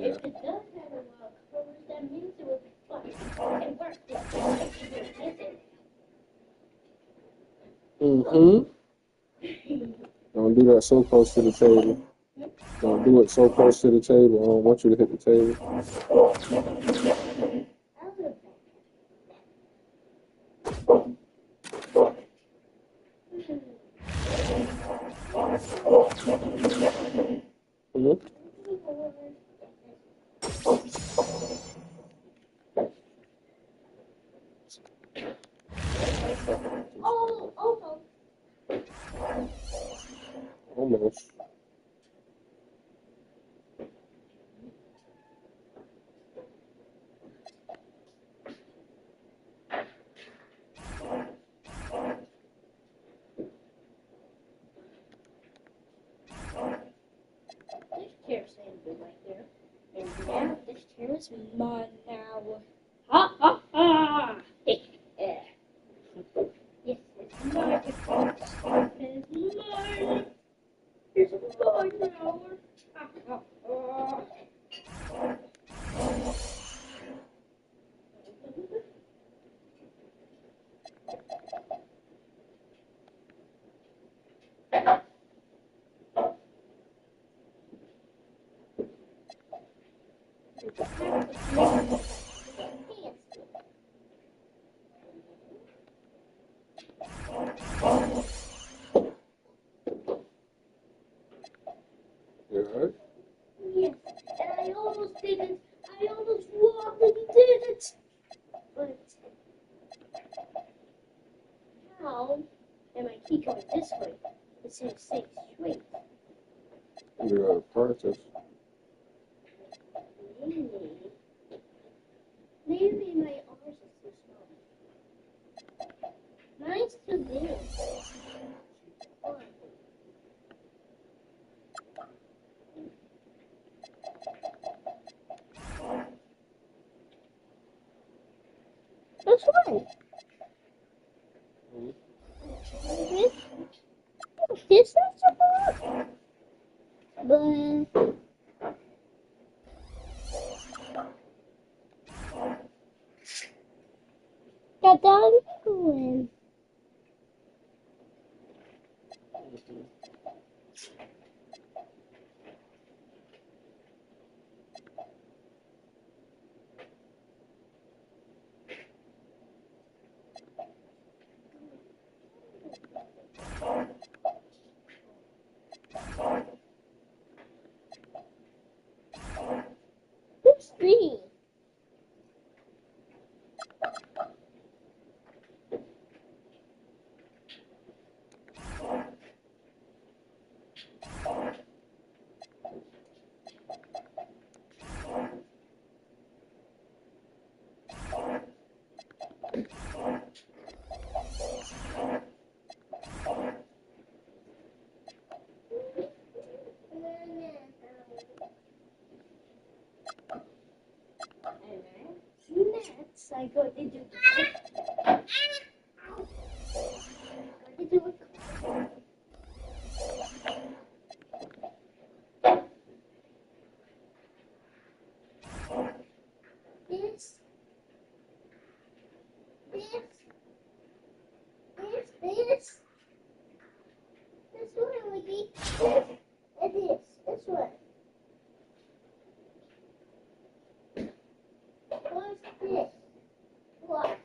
If it does have a lot of colors, that means it will be fun and worth it. Don't do that so close to the table. Don't do it so close to the table. I don't want you to hit the table. Almost. This chair's standing right there. And now this chair is mine now. Ha ha ha! Yes, it's mine. It's mine. It's mine now. Ha ha ha! You alright? Yes, and I almost didn't. I almost walked and did it. But how am I keep going this way instead of staying straight? You gotta practice. Maybe my arms are too small. Mine's too big. Which one? This is the one. But the dog one. Who's me? Next, I go to do this. This one would be this one. What's this? What?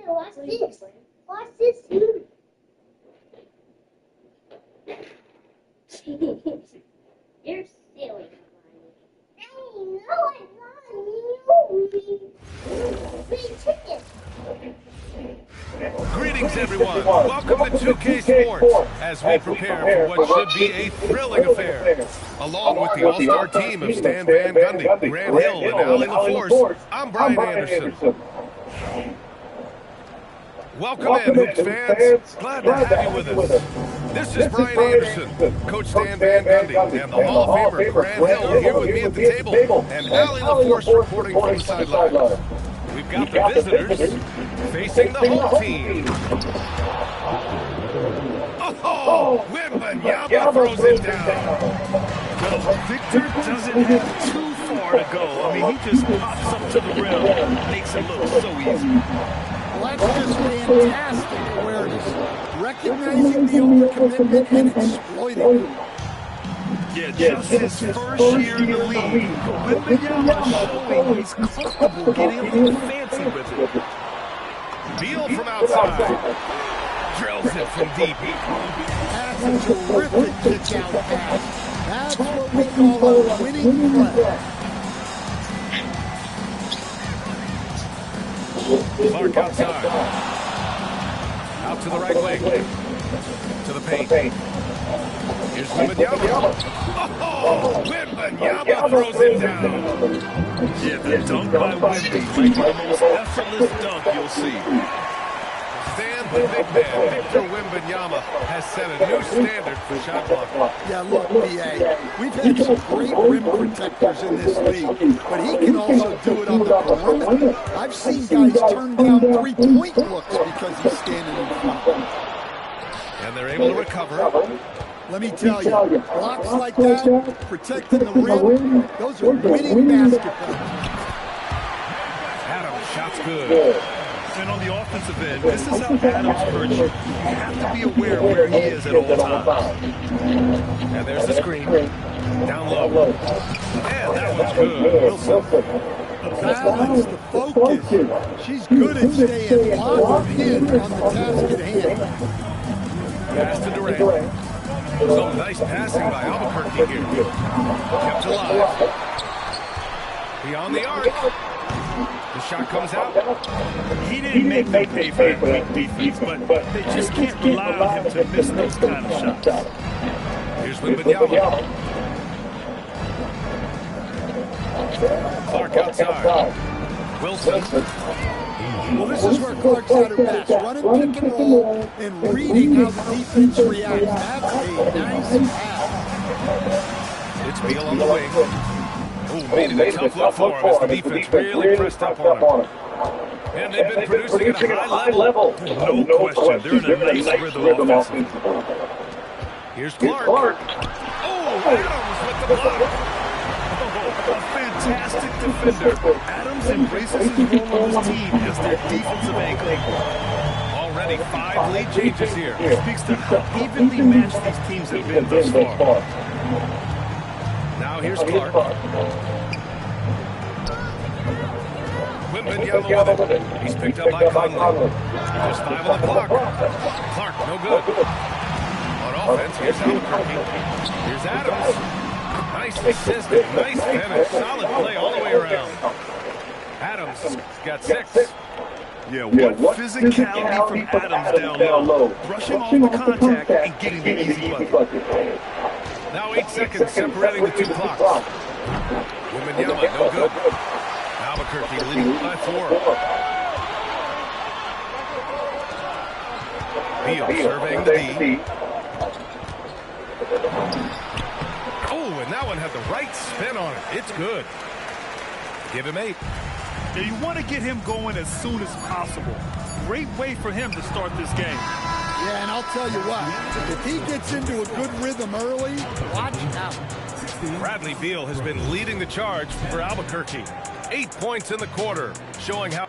What's this? What's this? You're silly. I know it's not you. Big chicken. Greetings, everyone. Welcome to 2K Sports as we prepare for what should be a thrilling affair. Along with the all-star team of Stan Van Gundy, Grant Hill, and Allie LaForce, I'm Brian Anderson. Welcome in, Hoops fans. Glad to have you with us. This is Brian Anderson, Coach Stan Van Gundy, and the Hall of Famer Grant Hill here with me at the table, and Allie LaForce reporting from the sidelines. We've got the visitors facing the home team. Oh, Wembanyama throws it down. Well, Victor doesn't have too far to go. I mean, he just pops up to the rim, makes it look so easy. Well, that's just fantastic awareness. Recognizing the overcommitment and exploiting it. Yeah, just his first year in the league. Wembanyama showing he's comfortable getting a little fancy with it. Beal from outside. Drills it from deep. That's a terrific kick-out pass. That's what we call a winning play. Clark outside. Out to the right wing. To the paint. Here's Wembanyama. Oh, Wembanyama throws it down. Yeah, the dunk by Wemby might be the most effortless dunk you'll see. Stan, the big man, Victor Wembanyama, has set a new standard for shot blocking. Yeah, look, B.A., we've had some great rim protectors in this league, but he can also do it on the perimeter. I've seen guys turn down three-point looks because he's standing in front. And they're able to recover. Let me tell you, blocks like that, protecting the rim, those are winning basketball. Adams, shot's good. And on the offensive end, this is how Adams hurts you. You have to be aware of where he is at all times. And there's the screen. Down low. And that one's good. Wilson. The balance, the focus. She's good at staying locked in on the task at hand. Pass to Durant. Some nice passing by Albuquerque here. Kept alive. Beyond the arc. The shot comes out. He didn't make them pay for that quick defense, but they just can't rely on him to miss those kind of shots. Here's Wembanyama. Clark outside. Wilson. Well, this is where Clark's at her best, running pick and roll and reading how the defense reacts. That's a nice pass. It's Beal on the wing. Oh, made it a tough look for him as the defense really pressed up on him. And they've been producing at a high level. No question. They're in a nice rhythm offensively. Here's Clark. Oh, Adams with the block. Oh, a fantastic defender. Adams embraces his role on his team as their defensive anchor. Already 5 lead changes here. It speaks to how evenly matched these teams have been thus far. Now here's Clark. Wembanyama with it. He's picked up by Conley. Just 5 on the clock. Clark, no good. On offense, here's Albuquerque. Here's Adams. Nice assist, nice finish. Solid play all the way around. Adams got 6. Yeah, what physicality from Adams down low. Brushing off the contact and getting the easy bucket. Now 8 seconds separating the 2 clocks. Wembanyama, no good. Albuquerque leading by 4. Beal surveying the D. Oh, and that one had the right spin on it. It's good. Give him 8. Now you want to get him going as soon as possible. Great way for him to start this game. Yeah, and I'll tell you what, if he gets into a good rhythm early, watch out. Bradley Beal has been leading the charge for Albuquerque. 8 points in the quarter, showing how...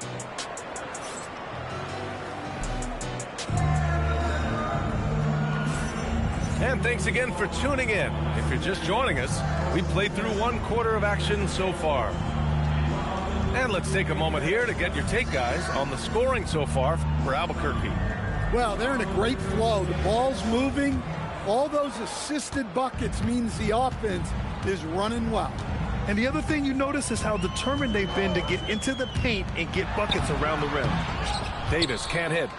And thanks again for tuning in. If you're just joining us, we played through 1 quarter of action so far. And let's take a moment here to get your take, guys, on the scoring so far for Albuquerque. Well, they're in a great flow. The ball's moving. All those assisted buckets means the offense is running well. And the other thing you notice is how determined they've been to get into the paint and get buckets around the rim. Davis can't hit.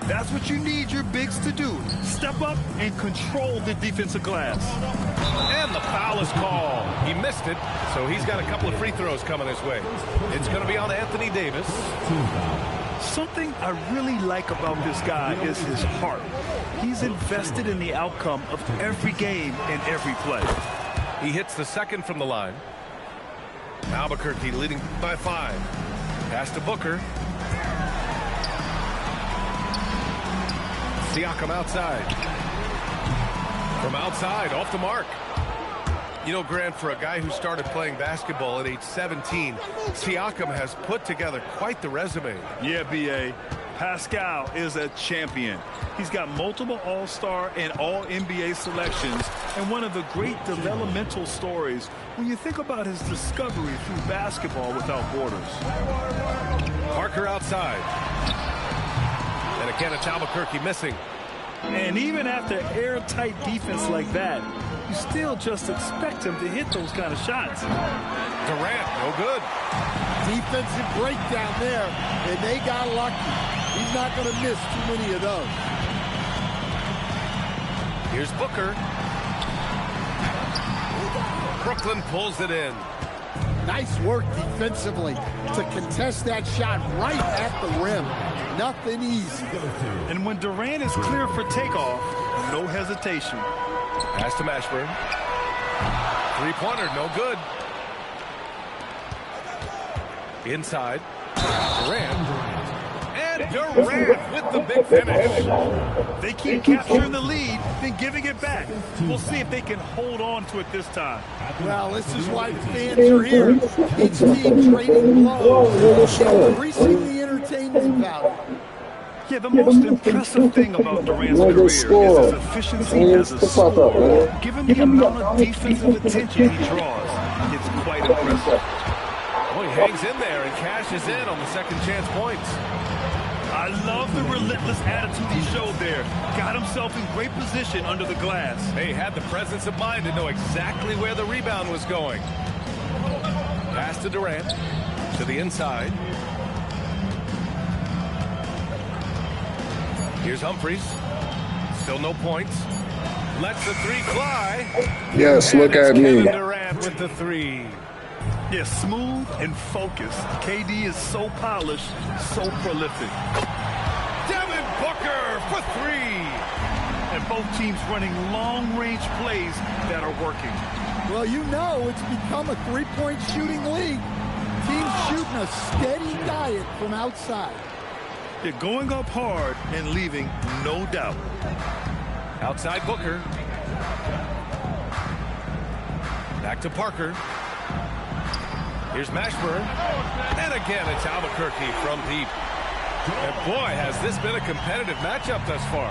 That's what you need your bigs to do. Step up and control the defensive glass. And the foul is called. He missed it, so he's got a couple of free throws coming his way. It's going to be on Anthony Davis. Something I really like about this guy is his heart. He's invested in the outcome of every game and every play. He hits the second from the line. Albuquerque leading by 5. Pass to Booker. Siakam outside. From outside, off the mark. You know, Grant, for a guy who started playing basketball at age 17, Siakam has put together quite the resume. Yeah, B.A. Pascal is a champion. He's got multiple All-Star and All-NBA selections, and one of the great developmental stories when you think about his discovery through basketball without borders. Parker outside. And again, it's Albuquerque missing. And even after airtight defense like that, you still just expect him to hit those kind of shots. Durant, no good. Defensive breakdown there, and they got lucky. He's not going to miss too many of those. Here's Booker. Brooklyn pulls it in. Nice work defensively to contest that shot right at the rim. Nothing easy. And when Durant is clear for takeoff, no hesitation. Pass to Mashburn. 3-pointer, no good. Inside. Durant. And Durant with the big finish. They keep capturing the lead, then giving it back. We'll see if they can hold on to it this time. Well, this is why the fans are here. Each team trading blows, increasing the entertainment value. Yeah, the most impressive thing about Durant's career is his efficiency as a scorer. Given the amount of defensive attention he draws, it's quite impressive. Oh, he hangs in there and cashes in on the second chance points. I love the relentless attitude he showed there. Got himself in great position under the glass. He had the presence of mind to know exactly where the rebound was going. Pass to Durant. To the inside. Here's Humphries. Still no points. Lets the 3 fly. Yes, And look it's at me. Kevin Durant with the 3. Yeah, smooth and focused. KD is so polished, so prolific. Devin Booker for 3. And both teams running long-range plays that are working. Well, you know it's become a three-point shooting league. Teams shooting a steady diet from outside. You're going up hard and leaving no doubt. Outside Booker. Back to Parker. Here's Mashburn. And again, it's Albuquerque from deep. And boy, has this been a competitive matchup thus far.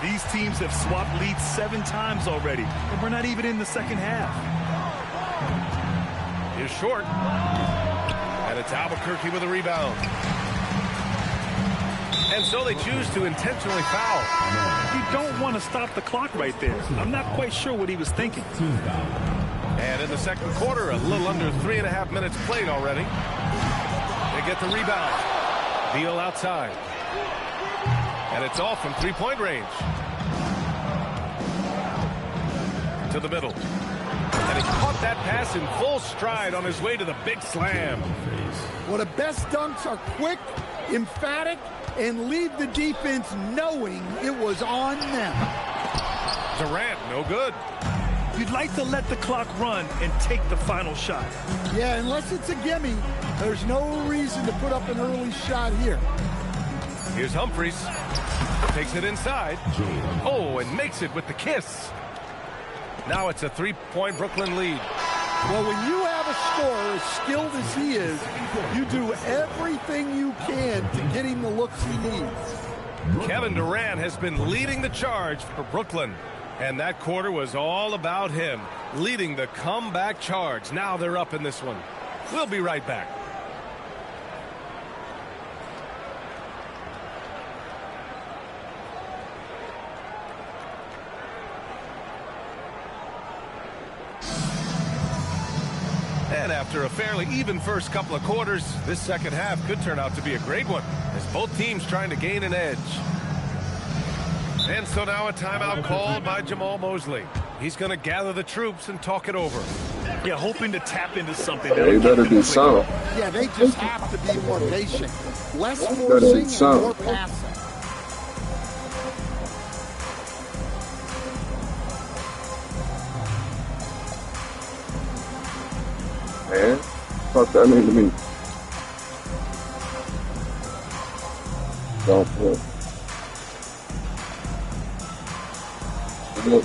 These teams have swapped leads 7 times already, and we're not even in the second half. Here's Short. And it's Albuquerque with a rebound. And so they choose to intentionally foul. You don't want to stop the clock right there. I'm not quite sure what he was thinking. And in the second quarter, a little under 3.5 minutes played already. They get the rebound. Beal outside. And it's off from three-point range. To the middle. And he caught that pass in full stride on his way to the big slam. Well, the best dunks are quick, emphatic, and leave the defense knowing it was on them. Durant, no good. You'd like to let the clock run and take the final shot. Yeah, unless it's a gimme, there's no reason to put up an early shot here. Here's Humphries. Takes it inside. Oh, and makes it with the kiss. Now it's a 3-point Brooklyn lead. Well, when you have a scorer as skilled as he is, you do everything you can to get him the looks he needs. Kevin Durant has been leading the charge for Brooklyn. And that quarter was all about him, leading the comeback charge. Now they're up in this one. We'll be right back. And after a fairly even first couple of quarters, this second half could turn out to be a great one, as both teams trying to gain an edge. And so now a timeout called by Jamal Mosley. He's going to gather the troops and talk it over. Yeah, hoping to tap into something. They better do something. Yeah, they just have to be more patient. Less forcing and more passing. Man, fuck that mean to me. Don't play. And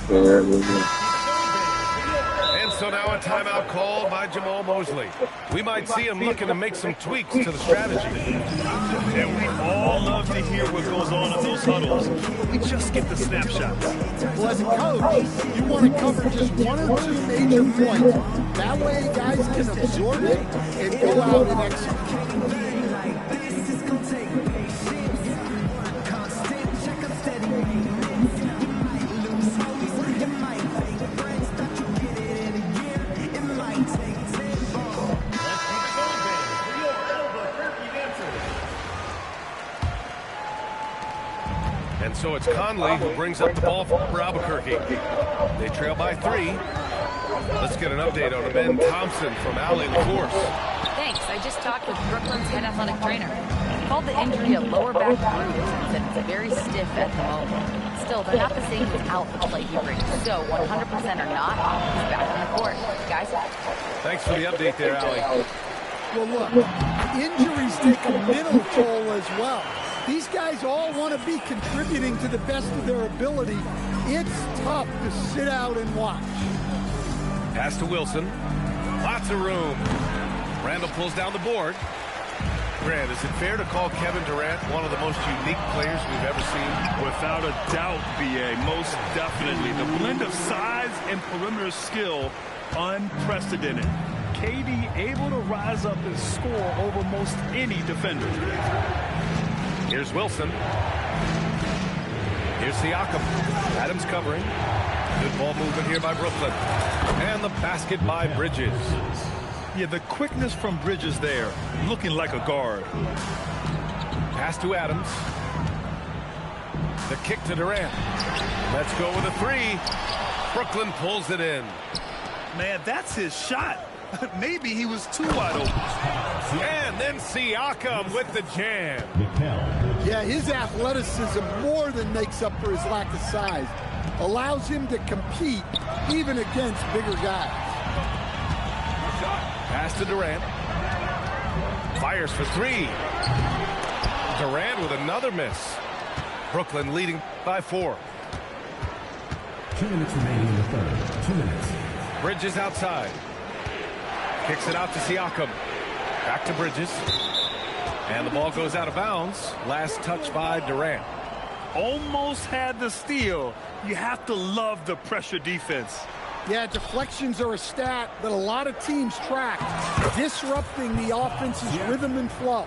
so now a timeout called by Jamal Mosley. We might see him looking to make some tweaks to the strategy. And we all love to hear what goes on in those huddles. We just get the snapshots. Well, as a coach, you want to cover just one or two major points. That way guys can absorb it and go out and execute. And so it's Conley who brings up the ball for Albuquerque. They trail by 3. Let's get an update on Ben Thompson from Allie LaForce. Thanks. I just talked with Brooklyn's head athletic trainer. He called the injury a lower back bruise and said it's very stiff at the moment. Still, they're not the same without the play he brings. So 100% or not, he's back on the court. Guys? Thanks for the update there, Allie. Well, look, injuries take a mental toll as well. These guys all want to be contributing to the best of their ability. It's tough to sit out and watch. Pass to Wilson. Lots of room. Randall pulls down the board. Grant, is it fair to call Kevin Durant one of the most unique players we've ever seen? Without a doubt, B.A., most definitely. The blend of size and perimeter skill, unprecedented. KD able to rise up and score over most any defender. Here's Wilson. Here's Siakam. Adams covering. Good ball movement here by Brooklyn. And the basket by Bridges. Yeah, the quickness from Bridges there, looking like a guard. Pass to Adams. The kick to Durant. Let's go with a 3. Brooklyn pulls it in. Man, that's his shot. Maybe he was too wide open. And then Siakam with the jam. Yeah, his athleticism more than makes up for his lack of size. Allows him to compete even against bigger guys. Pass to Durant. Fires for three. Durant with another miss. Brooklyn leading by 4. 2 minutes remaining in the third. 2 minutes. Bridges outside. Kicks it out to Siakam. Back to Bridges. And the ball goes out of bounds. Last touch by Durant. Almost had the steal. You have to love the pressure defense. Yeah, deflections are a stat that a lot of teams track, disrupting the offense's rhythm and flow.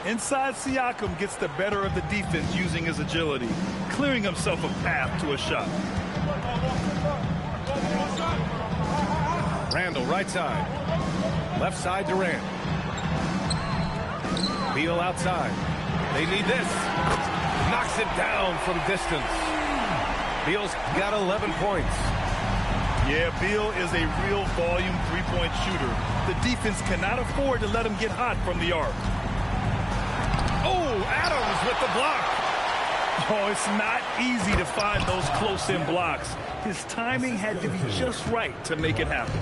Inside, Siakam gets the better of the defense using his agility, clearing himself a path to a shot. Randall right side. Left side Durant. Beal outside. They need this. Knocks it down from distance. Beal's got 11 points. Yeah, Beal is a real volume three-point shooter. The defense cannot afford to let him get hot from the arc. Oh, Adams with the block. Oh, it's not easy to find those close-in blocks. His timing had to be just right to make it happen.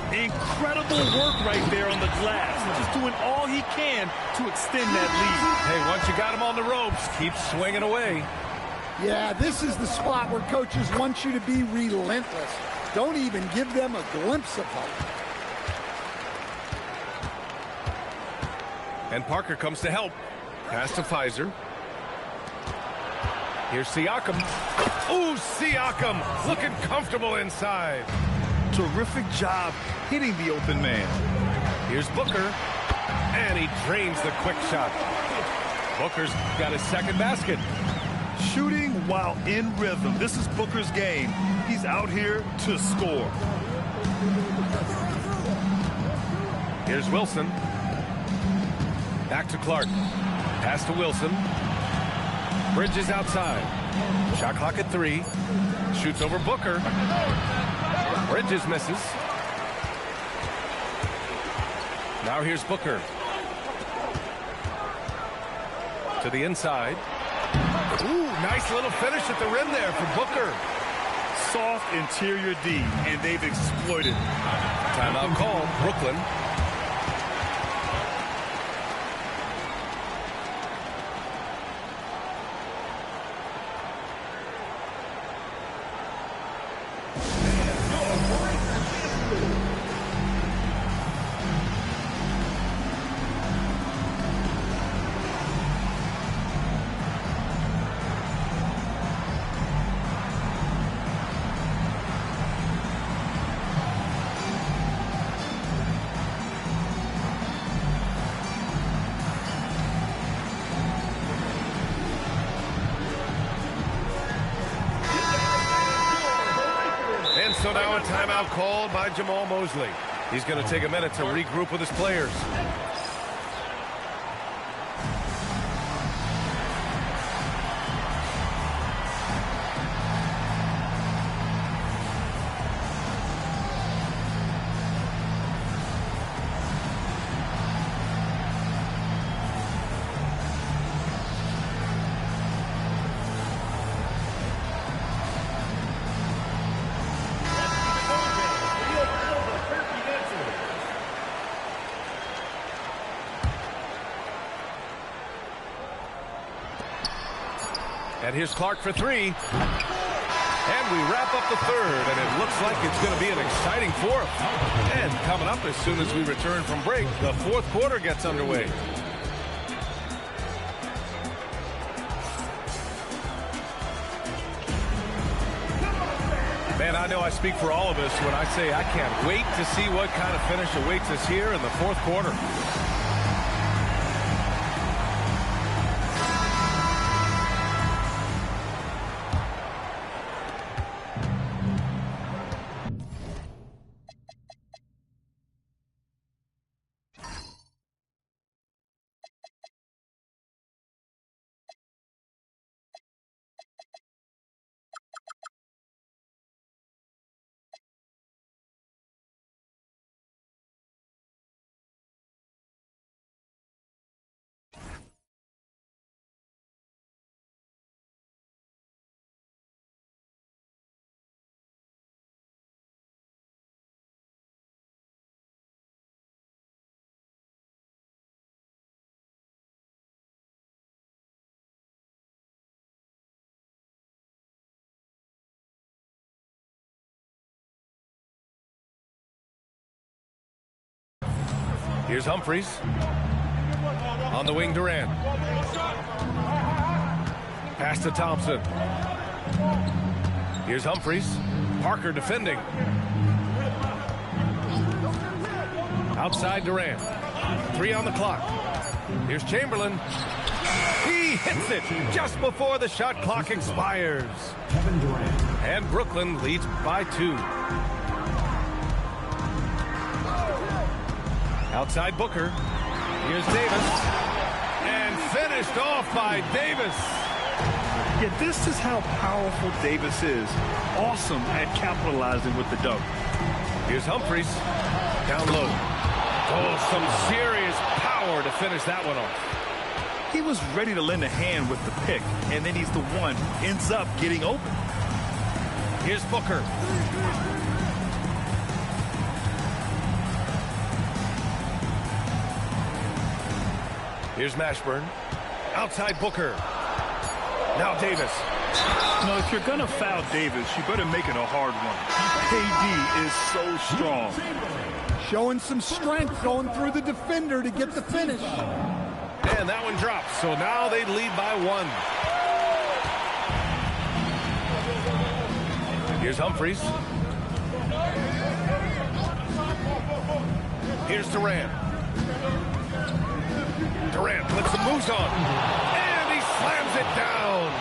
Incredible work right there on the glass. Just doing all he can to extend that lead. Hey, once you got him on the ropes, keep swinging away. Yeah, this is the spot where coaches want you to be relentless. Don't even give them a glimpse of hope. And Parker comes to help. Pass to Pfizer. Here's Siakam. Ooh, Siakam looking comfortable inside. Terrific job hitting the open man. Here's Booker. And he drains the quick shot. Booker's got his second basket. Shooting while in rhythm. This is Booker's game. He's out here to score. Here's Wilson. Back to Clark. Pass to Wilson. Bridges outside. Shot clock at 3. Shoots over Booker. Bridges misses. Now here's Booker. To the inside. Ooh, nice little finish at the rim there for Booker. Soft interior D, and they've exploited. Timeout called. Brooklyn. So now a timeout called by Jamal Mosley. He's going to take a minute to regroup with his players. And here's Clark for 3. And we wrap up the third, and it looks like it's going to be an exciting fourth. And coming up as soon as we return from break, the fourth quarter gets underway. Man, I know I speak for all of us when I say I can't wait to see what kind of finish awaits us here in the fourth quarter. Here's Humphries. On the wing, Durant. Pass to Thompson. Here's Humphries. Parker defending. Outside Durant. 3 on the clock. Here's Chamberlain. He hits it just before the shot clock expires. And Brooklyn leads by 2. Outside Booker. Here's Davis. And finished off by Davis. Yeah, this is how powerful Davis is. Awesome at capitalizing with the dunk. Here's Humphries. Down low. Oh, some serious power to finish that one off. He was ready to lend a hand with the pick, and then he's the one who ends up getting open. Here's Booker. Here's Mashburn. Outside Booker. Now Davis. No, if you're going to foul Davis, you better make it a hard one. KD is so strong. Showing some strength going through the defender to get the finish. And that one drops, so now they lead by 1. Here's Humphries. Here's Durant. Durant puts some moves on. And he slams it down.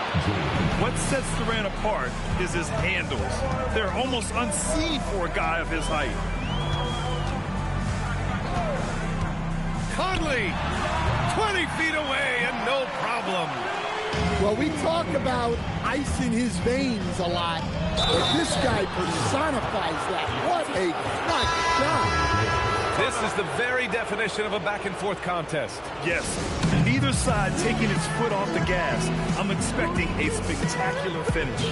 What sets Durant apart is his handles. They're almost unseen for a guy of his height. Conley, 20 feet away and no problem. Well, we talk about ice in his veins a lot, but this guy personifies that. What a clutch shot. This is the very definition of a back-and-forth contest. Yes, neither side taking its foot off the gas. I'm expecting a spectacular finish.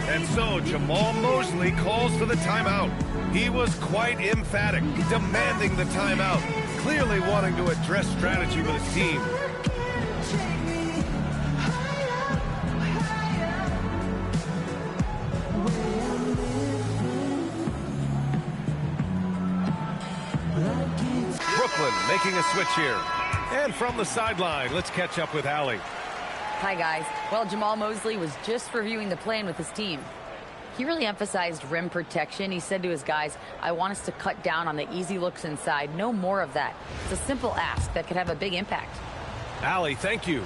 And so Jamal Mosley calls for the timeout. He was quite emphatic, demanding the timeout, clearly wanting to address strategy with his team. Brooklyn making a switch here. And from the sideline, let's catch up with Allie. Hi, guys. Well, Jamal Mosley was just reviewing the plan with his team. He really emphasized rim protection. He said to his guys, I want us to cut down on the easy looks inside. No more of that. It's a simple ask that could have a big impact. Allie, thank you.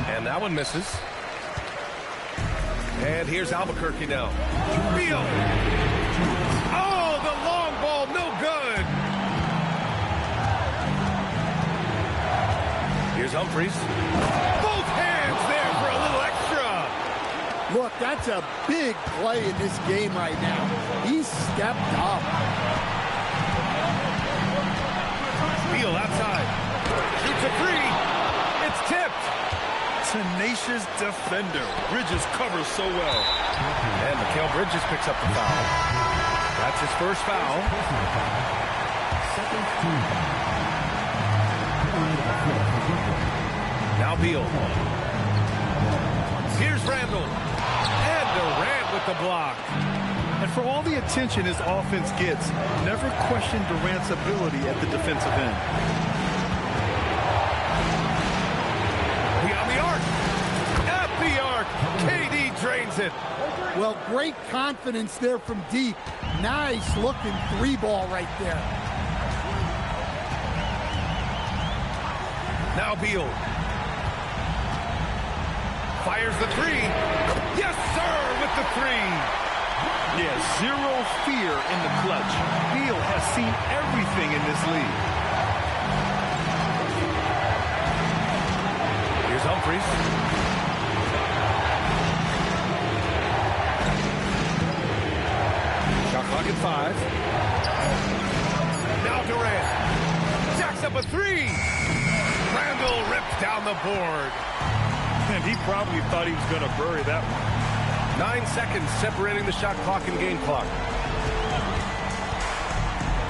And that one misses. And here's Albuquerque now. Beal. Oh, the long ball, no good. Here's Humphries. Both hands there for a little extra. Look, that's a big play in this game right now. He stepped up. Beal outside. Shoots a 3. It's tipped. Tenacious defender. Bridges covers so well. And Mikal Bridges picks up the foul. That's his first foul. Now Beal. Here's Randall. And Durant with the block. And for all the attention his offense gets, never question Durant's ability at the defensive end. Beyond the arc. At the arc. KD drains it. Well, great confidence there from deep. Nice looking 3-ball right there. Now Beal. Fires the 3. Yes, sir, with the 3. Yeah, zero fear in the clutch. Beal has seen everything in this league. Here's Humphries. Shot clock at 5. Now Durant. Jacks up a 3. Randall rips down the board. And he probably thought he was going to bury that one. 9 seconds separating the shot clock and game clock.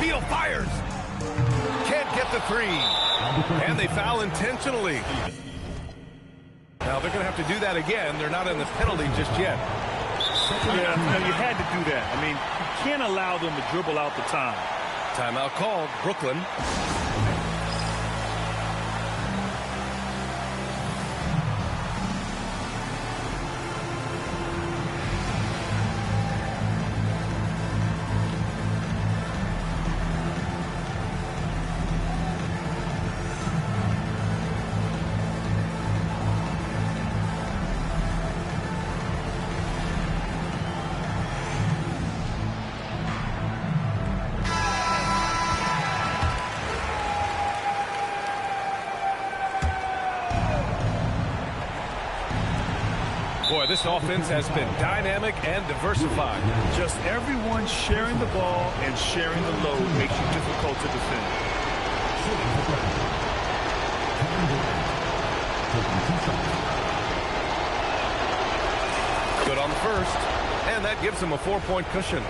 Beal fires. Can't get the 3. And they foul intentionally. Now they're going to have to do that again. They're not in the penalty just yet. Yeah, you had to do that. I mean, you can't allow them to dribble out the time. Timeout called, Brooklyn. Boy, this offense has been dynamic and diversified. Just everyone sharing the ball and sharing the load makes you difficult to defend. Good on the first, and that gives him a 4-point cushion.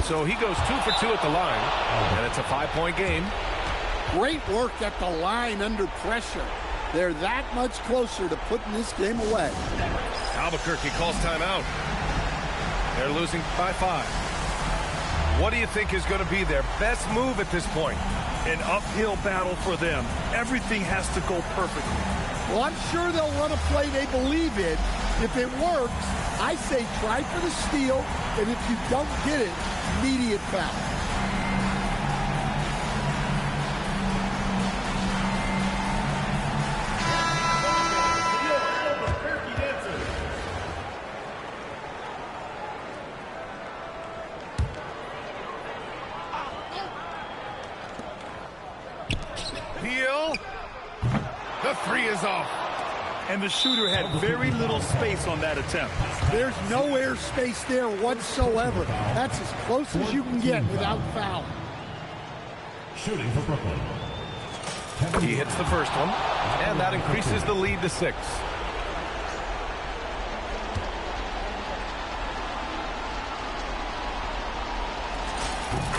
So he goes 2 for 2 at the line, and it's a 5-point game. Great work at the line under pressure. They're that much closer to putting this game away. Albuquerque calls timeout. They're losing by 5. What do you think is going to be their best move at this point? An uphill battle for them. Everything has to go perfectly. Well, I'm sure they'll run a play they believe in. If it works, I say try for the steal, and if you don't get it, immediate foul. Peel. The 3 is off. And the shooter had very little space on that attempt. There's no air space there whatsoever. That's as close as you can get without fouling. Shooting for Brooklyn. He hits the first one, and that increases the lead to 6.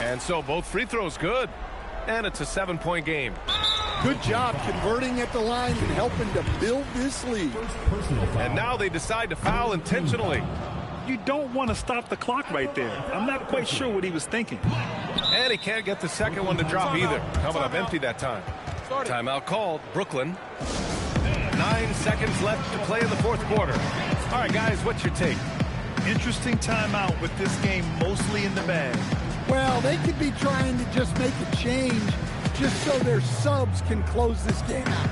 And so both free throws good, and it's a 7-point game. Good job converting at the line and helping to build this lead. And now they decide to foul intentionally. You don't want to stop the clock right there. I'm not quite sure what he was thinking. And he can't get the second one to drop either. Coming up empty that time. Timeout called, Brooklyn. 9 seconds left to play in the fourth quarter. All right, guys, what's your take? Interesting timeout with this game mostly in the bag. Well, they could be trying to just make a change just so their subs can close this game out.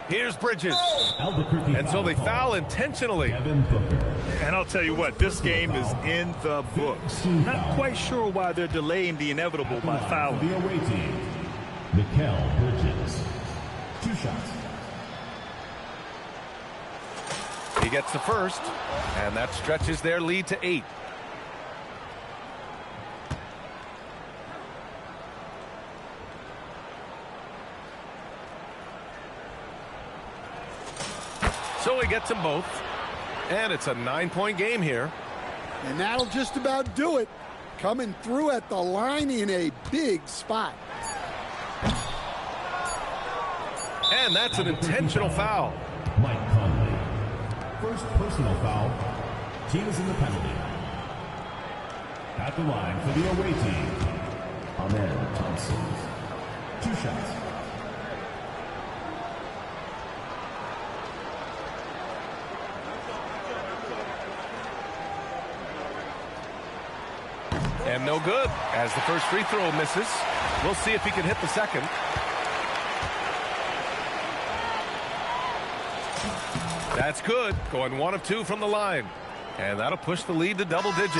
Here's Bridges. And so they foul intentionally. And I'll tell you what, this game is in the books. Not quite sure why they're delaying the inevitable by fouling. The away team, Mikal Bridges. 2 shots. He gets the first, and that stretches their lead to 8. So he gets them both, and it's a 9-point game here. And that'll just about do it. Coming through at the line in a big spot. And that's an intentional foul. Mike Conley. First personal foul. Team is in the penalty. At the line for the away team, Ahmed Thompson. 2 shots. And no good, as the first free throw misses. We'll see if he can hit the second. That's good, going 1 of 2 from the line. And that'll push the lead to double digits.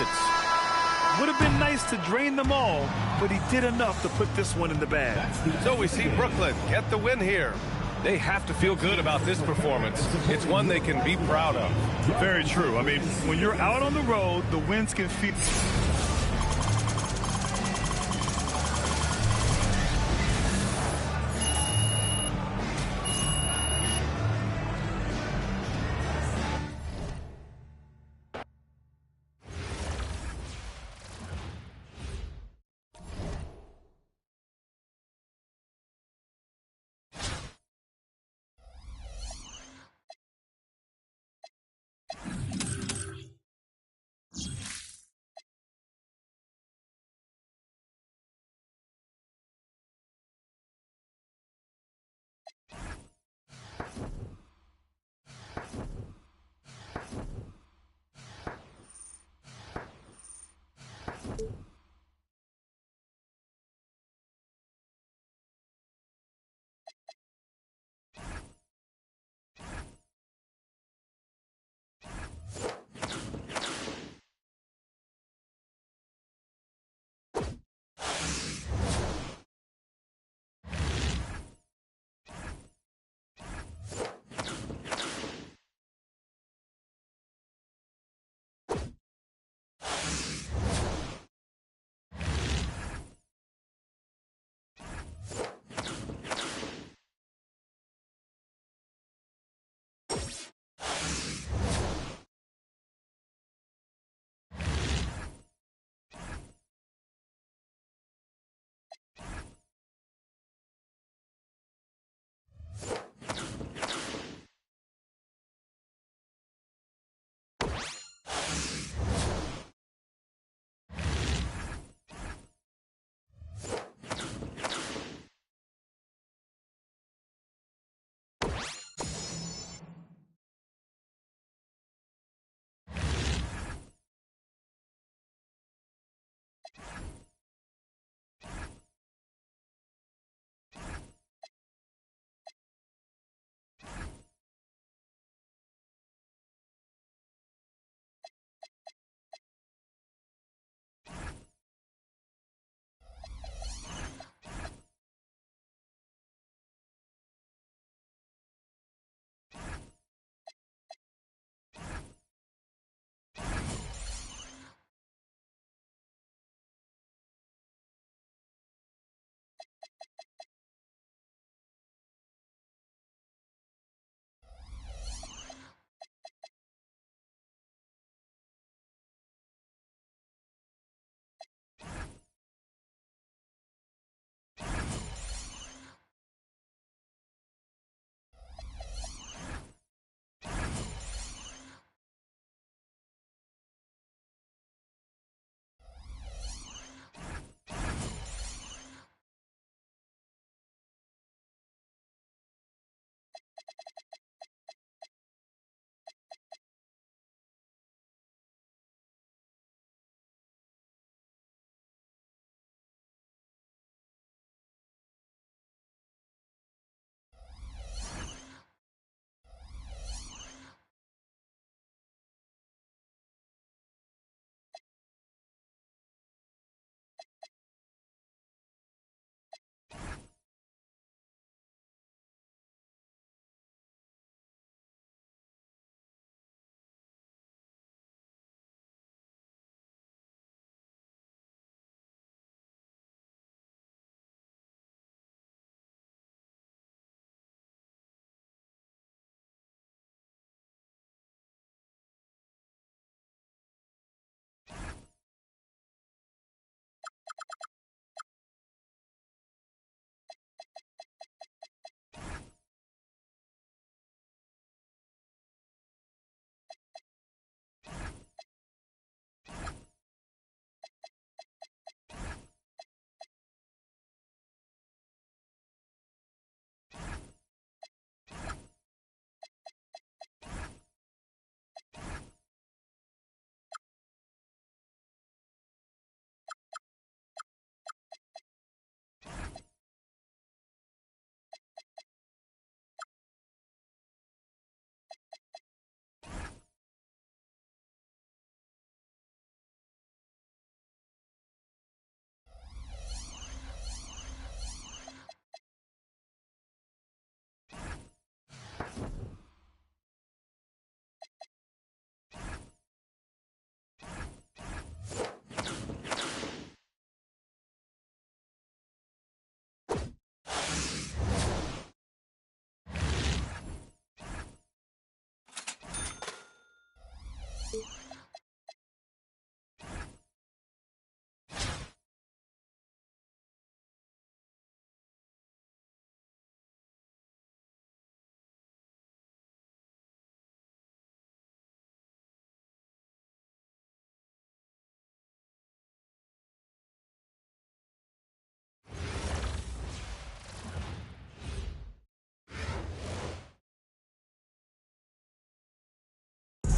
Would have been nice to drain them all, but he did enough to put this one in the bag. So we see Brooklyn get the win here. They have to feel good about this performance. It's one they can be proud of. Very true. I mean, when you're out on the road, the winds can feel...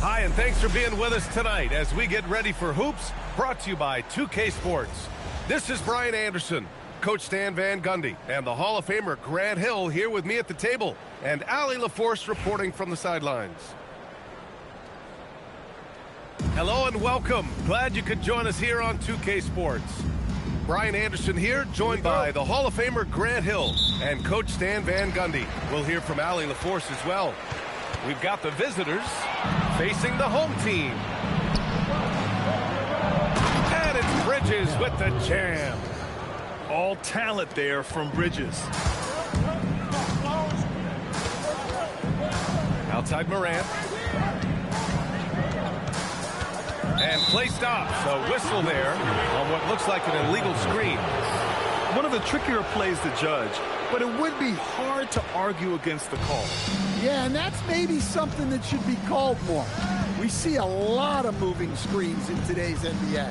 Hi, and thanks for being with us tonight as we get ready for Hoops, brought to you by 2K Sports. This is Brian Anderson, Coach Stan Van Gundy, and the Hall of Famer Grant Hill here with me at the table, and Allie LaForce reporting from the sidelines. Hello and welcome. Glad you could join us here on 2K Sports. Brian Anderson here, joined by the Hall of Famer Grant Hill and Coach Stan Van Gundy. We'll hear from Allie LaForce as well. We've got the visitors facing the home team. And it's Bridges with the jam. All talent there from Bridges. Outside Morant. And play stops. A whistle there on what looks like an illegal screen. One of the trickier plays to judge, but it would be hard to argue against the call. Yeah, and that's maybe something that should be called more. We see a lot of moving screens in today's NBA.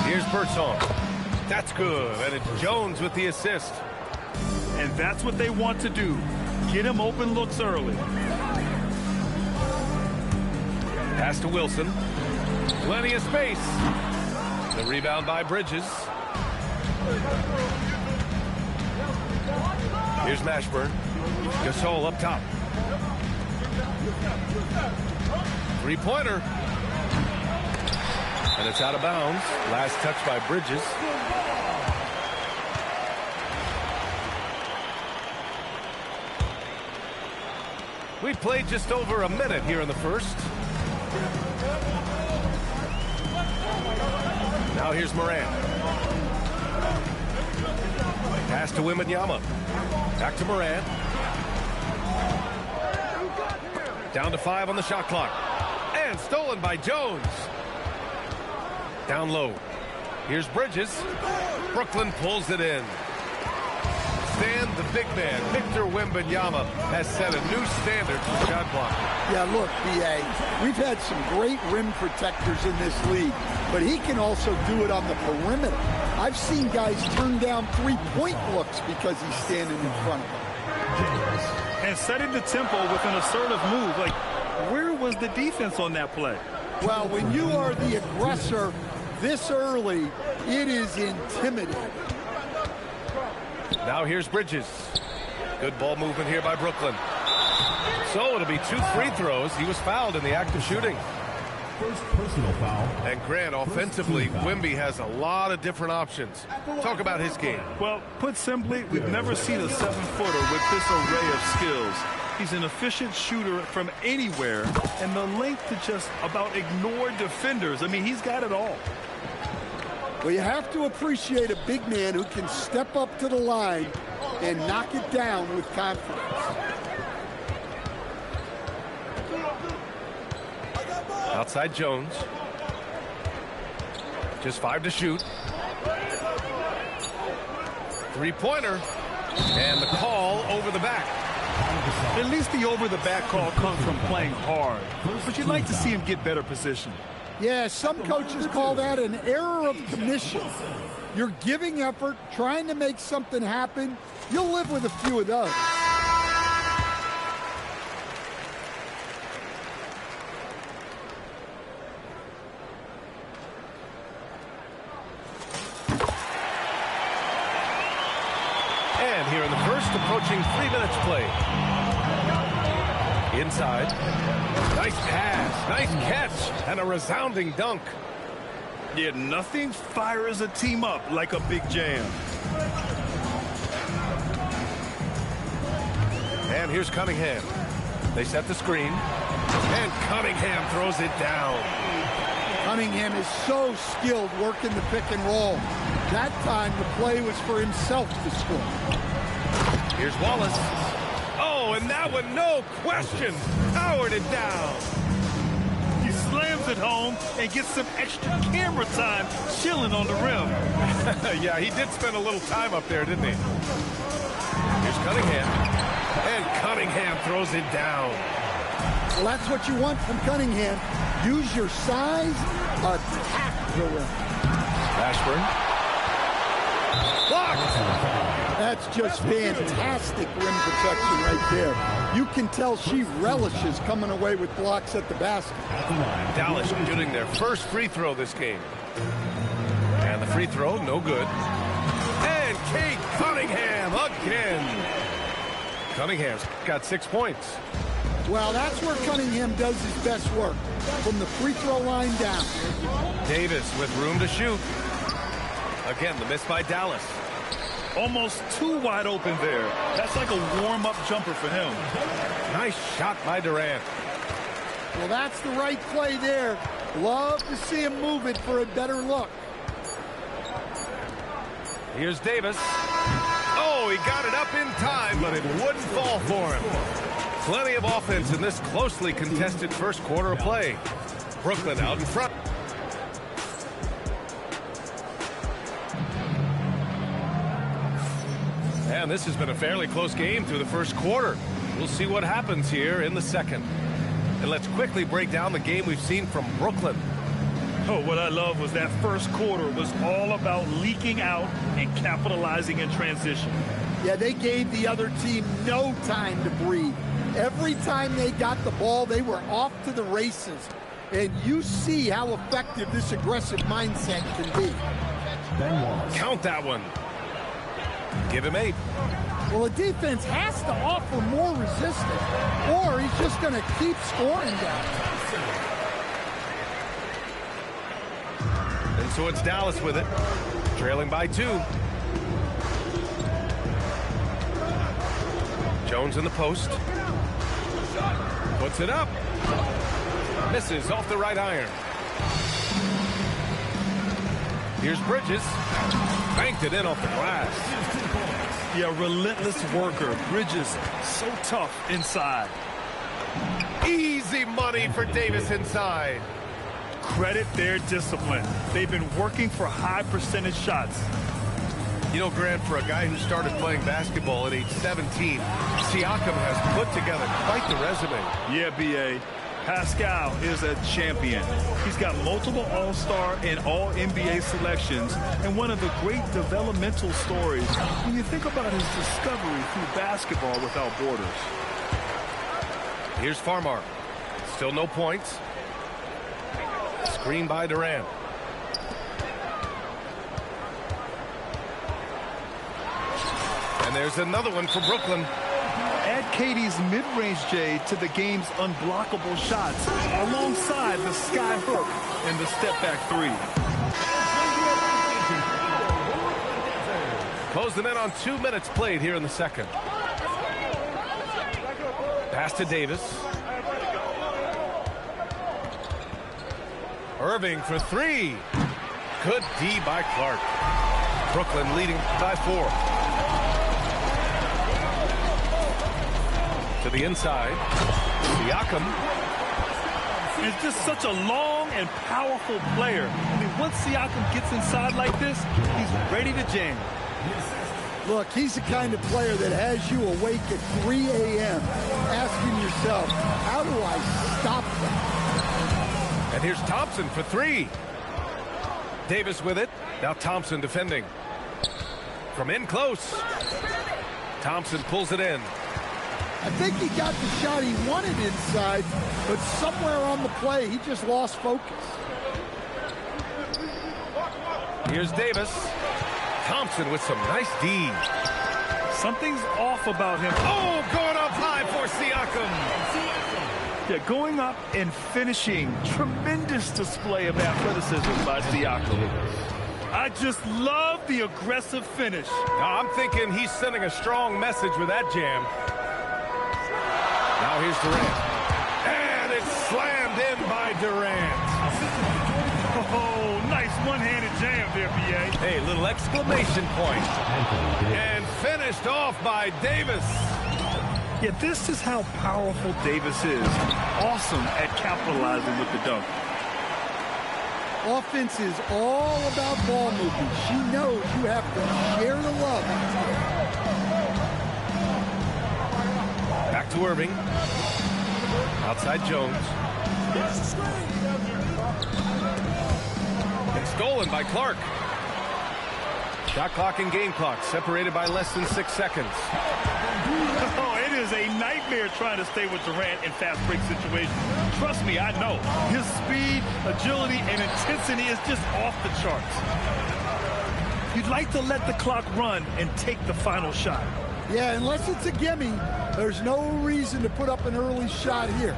Here's Birdsong. That's good, and it's Jones with the assist. And that's what they want to do. Get him open looks early. Pass to Wilson. Plenty of space. The rebound by Bridges. Here's Mashburn. Gasol up top. Three-pointer. And it's out of bounds. Last touch by Bridges. We played just over a minute here in the first. Now here's Morant. Pass to Wembanyama. Back to Morant. Down to 5 on the shot clock. And stolen by Jones. Down low. Here's Bridges. Brooklyn pulls it in. Stan, the big man, Victor Wembanyama, has set a new standard for shot blocking. Yeah, look, B.A., we've had some great rim protectors in this league, but he can also do it on the perimeter. I've seen guys turn down three-point looks because he's standing in front of them. And setting the tempo with an assertive move. Like, where was the defense on that play? Well, when you are the aggressor this early, it is intimidating. Now here's Bridges. Good ball movement here by Brooklyn. So it'll be 2 free throws. He was fouled in the act of shooting. First personal foul. And Grant, offensively, Wemby has a lot of different options. Talk about his game. Well, put simply, we've never seen a 7-footer with this array of skills. He's an efficient shooter from anywhere, and the length to just about ignore defenders. I mean, he's got it all. Well, you have to appreciate a big man who can step up to the line and knock it down with confidence. Outside Jones. Just 5 to shoot. Three-pointer. And the call over the back. At least the over-the-back call comes from playing hard. But you'd like to see him get better position. Yeah, some coaches call that an error of commission. You're giving effort, trying to make something happen. You'll live with a few of those. And here in the first, approaching 3 minutes played. Inside. Nice pass, nice catch, and a resounding dunk. Yeah, nothing fires a team up like a big jam. And here's Cunningham. They set the screen. And Cunningham throws it down. Cunningham is so skilled working the pick and roll. That time the play was for himself to score. Here's Wallace. Oh, and that one, no question, powered it down. He slams it home and gets some extra camera time chilling on the rim. Yeah, he did spend a little time up there, didn't he? Here's Cunningham. And Cunningham throws it down. Well, that's what you want from Cunningham. Use your size, attack the rim. Ashburn. Blocked. That's just fantastic rim protection right there. You can tell she relishes coming away with blocks at the basket. Dallas shooting their first free throw this game. And the free throw, no good. And Kate Cunningham again. Cunningham's got 6 points. Well, that's where Cunningham does his best work, from the free throw line down. Davis with room to shoot. Again, the miss by Dallas. Almost too wide open there. That's like a warm-up jumper for him. Nice shot by Durant. Well, that's the right play there. Love to see him move it for a better look. Here's Davis. Oh, he got it up in time, but it wouldn't fall for him. Plenty of offense in this closely contested first quarter of play. Brooklyn out in front. And this has been a fairly close game through the first quarter. We'll see what happens here in the second. And let's quickly break down the game we've seen from Brooklyn. Oh, what I love was that first quarter was all about leaking out and capitalizing in transition. Yeah, they gave the other team no time to breathe. Every time they got the ball, they were off to the races. And you see how effective this aggressive mindset can be. Count that one. Give him 8. Well, the defense has to offer more resistance, or he's just going to keep scoring down. And so it's Dallas with it, trailing by 2. Jones in the post. Puts it up. Misses off the right iron. Here's Bridges. Banked it in off the glass. Yeah, relentless worker. Bridges, so tough inside. Easy money for Davis inside. Credit their discipline. They've been working for high percentage shots. You know, Grant, for a guy who started playing basketball at age 17, Siakam has put together quite the resume. Yeah, B.A. Pascal is a champion. He's got multiple All-Star and All-NBA selections, and one of the great developmental stories when you think about his discovery through basketball without borders. Here's Farmar. Still no points. Screen by Durant. And there's another one for Brooklyn. Add Katie's mid-range J to the game's unblockable shots alongside the sky hook and the step-back 3. Closing in on 2 minutes played here in the second. Pass to Davis. Irving for 3. Good D by Clark. Brooklyn leading by 4. To the inside. Siakam. He's just such a long and powerful player. I mean, once Siakam gets inside like this, he's ready to jam. Look, he's the kind of player that has you awake at 3 a.m. asking yourself, how do I stop that? And here's Thompson for 3. Davis with it. Now Thompson defending. From in close. Thompson pulls it in. I think he got the shot he wanted inside, but somewhere on the play, he just lost focus. Here's Davis. Thompson with some nice D. Something's off about him. Oh, going up high for Siakam. Yeah, going up and finishing. Tremendous display of athleticism by Siakam. I just love the aggressive finish. Now, I'm thinking he's sending a strong message with that jam. Now here's Durant. And it's slammed in by Durant. Oh, nice one-handed jam there, B.A. Hey, little exclamation point. And finished off by Davis. Yeah, this is how powerful Davis is. Awesome at capitalizing with the dunk. Offense is all about ball movement. She knows you have to share the love. Back to Irving. Outside Jones. It's stolen by Clark. Shot clock and game clock separated by less than 6 seconds. Oh, it is a nightmare trying to stay with Durant in fast break situations. Trust me, I know. His speed, agility, and intensity is just off the charts. You'd like to let the clock run and take the final shot. Yeah, unless it's a gimme, there's no reason to put up an early shot here.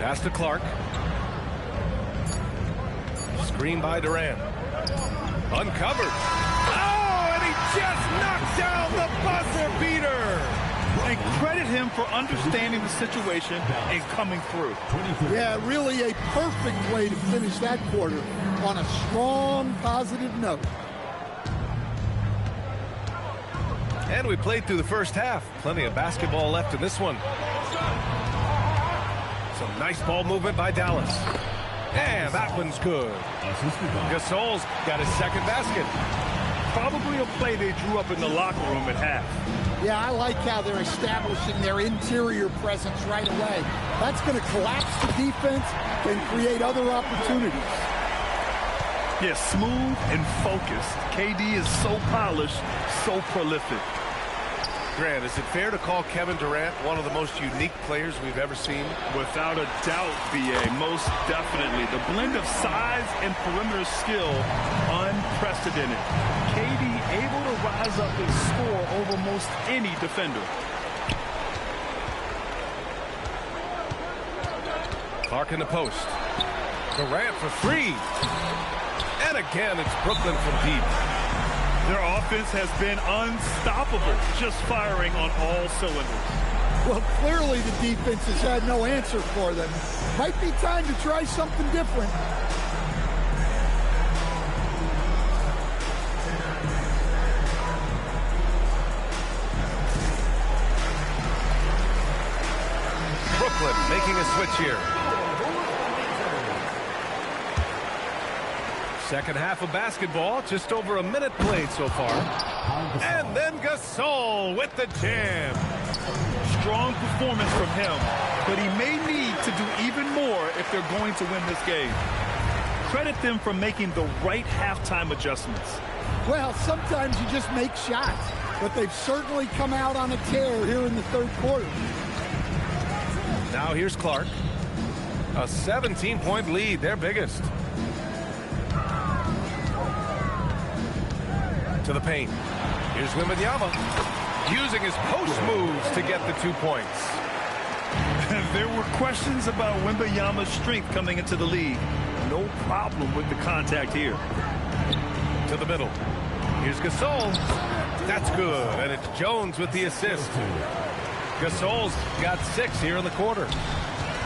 Pass to Clark. Screen by Durant. Uncovered. Oh, and he just knocked down the buzzer beater. And credit him for understanding the situation and coming through. Yeah, really a perfect way to finish that quarter on a strong, positive note. And we played through the first half. Plenty of basketball left in this one. Some nice ball movement by Dallas. And that one's good. Gasol's got his second basket. Probably a play they drew up in the locker room at half. Yeah, I like how they're establishing their interior presence right away. That's going to collapse the defense and create other opportunities. Yeah, smooth and focused. KD is so polished, so prolific. Grant, is it fair to call Kevin Durant one of the most unique players we've ever seen? Without a doubt, BA, most definitely. The blend of size and perimeter skill, unprecedented. KD able to rise up and score over most any defender. Clark in the post. Durant for three. And again, it's Brooklyn from deep. Their offense has been unstoppable, just firing on all cylinders. Well, clearly the defense has had no answer for them. Might be time to try something different. Brooklyn making a switch here. Second half of basketball, just over a minute played so far. And then Gasol with the jam. Strong performance from him, but he may need to do even more if they're going to win this game. Credit them for making the right halftime adjustments. Well, sometimes you just make shots, but they've certainly come out on a tear here in the third quarter. Now here's Clark. A 17-point lead, their biggest. To the paint. Here's Wembanyama using his post moves to get the 2 points. There were questions about Wembanyama's strength coming into the league. No problem with the contact here. To the middle. Here's Gasol. That's good, and it's Jones with the assist. Gasol's got 6 here in the quarter.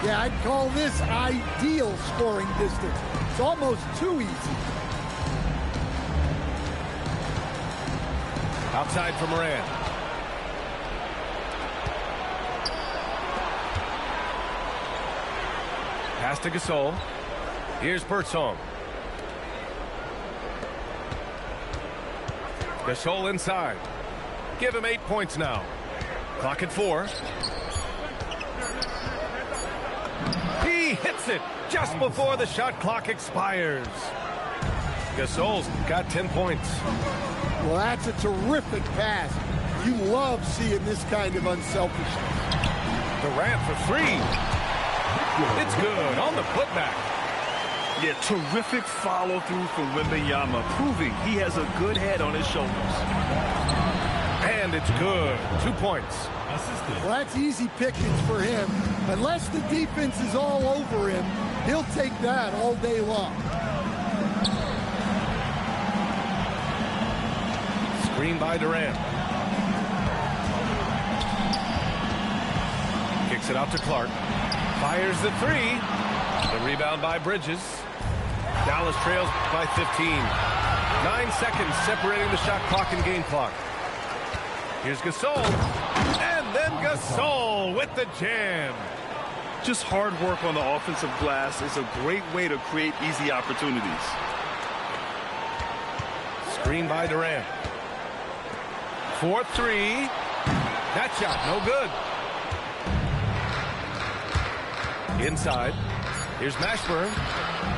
Yeah, I'd call this ideal scoring distance. It's almost too easy. Outside for Moran. Pass to Gasol. Here's Birdsong. Gasol inside. Give him 8 points now. Clock at 4. He hits it just before the shot clock expires. Gasol's got 10 points. Well, that's a terrific pass. You love seeing this kind of unselfishness. Durant for 3. It's good on the putback. Yeah, terrific follow-through from Wembanyama, proving he has a good head on his shoulders. And it's good. 2 points. Well, that's easy pickings for him. Unless the defense is all over him, he'll take that all day long. Screen by Durant. Kicks it out to Clark. Fires the 3. The rebound by Bridges. Dallas trails by 15. 9 seconds separating the shot clock and game clock. Here's Gasol. And then Gasol with the jam. Just hard work on the offensive glass is a great way to create easy opportunities. Screen by Durant. 4-3. That shot, no good. Inside. Here's Mashburn.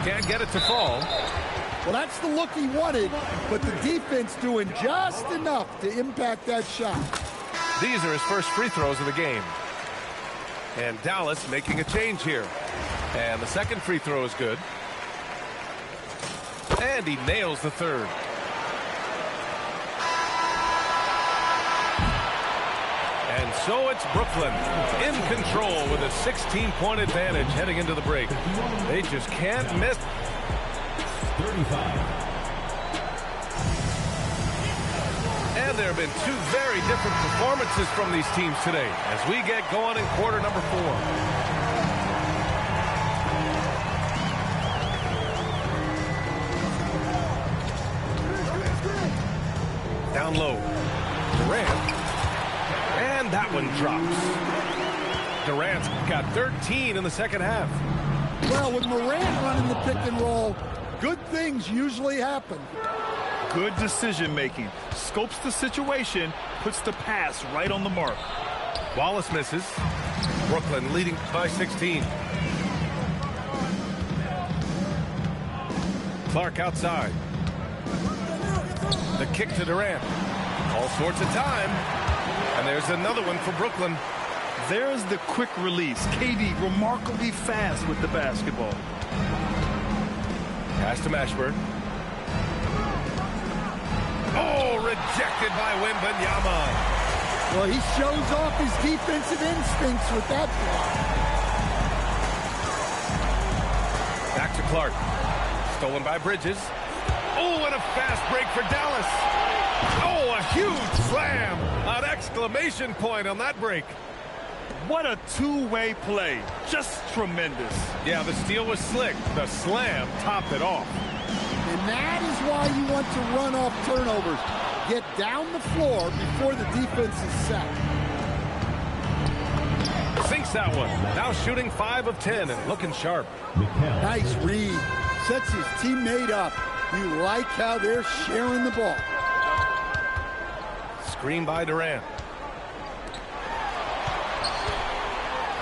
Can't get it to fall. Well, that's the look he wanted, but the defense doing just enough to impact that shot. These are his first free throws of the game. And Dallas making a change here. And the second free throw is good. And he nails the third. And so it's Brooklyn in control with a 16-point advantage heading into the break. They just can't miss. 35. And there have been two very different performances from these teams today as we get going in quarter number 4. Down low. Durant. And that one drops. Durant's got 13 in the second half. Well, with Morant running the pick and roll, good things usually happen. Good decision making. Scopes the situation, puts the pass right on the mark. Wallace misses. Brooklyn leading by 16. Clark outside. The kick to Durant. All sorts of time. And there's another one for Brooklyn. There's the quick release. KD remarkably fast with the basketball. Pass to Mashburn. Oh, rejected by Wembanyama. Well, he shows off his defensive instincts with that block. Back to Clark. Stolen by Bridges. Oh, and a fast break for Dallas. Oh, a huge slam. An exclamation point on that break. What a two-way play. Just tremendous. Yeah, the steal was slick. The slam topped it off. And that is why you want to run off turnovers. Get down the floor before the defense is set. Sinks that one. Now shooting 5 of 10 and looking sharp. Nice read. Sets his teammate up. You like how they're sharing the ball. Screen by Durant.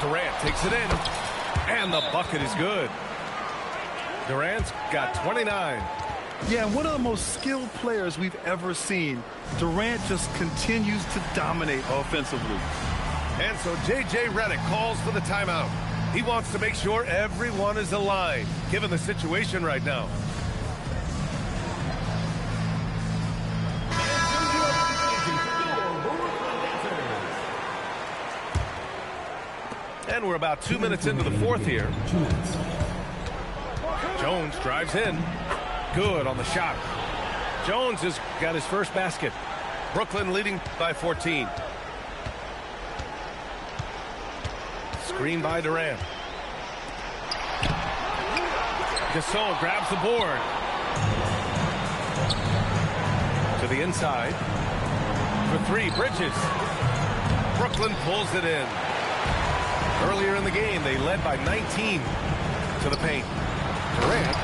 Durant takes it in. And the bucket is good. Durant's got 29. Yeah, one of the most skilled players we've ever seen. Durant just continues to dominate offensively. And so J.J. Redick calls for the timeout. He wants to make sure everyone is aligned, given the situation right now. And we're about 2 minutes into the fourth here. Jones drives in. Good on the shot. Jones has got his first basket. Brooklyn leading by 14. Screen by Durant. Gasol grabs the board. To the inside. For 3, Bridges. Brooklyn pulls it in. Earlier in the game, they led by 19 to the paint. Durant.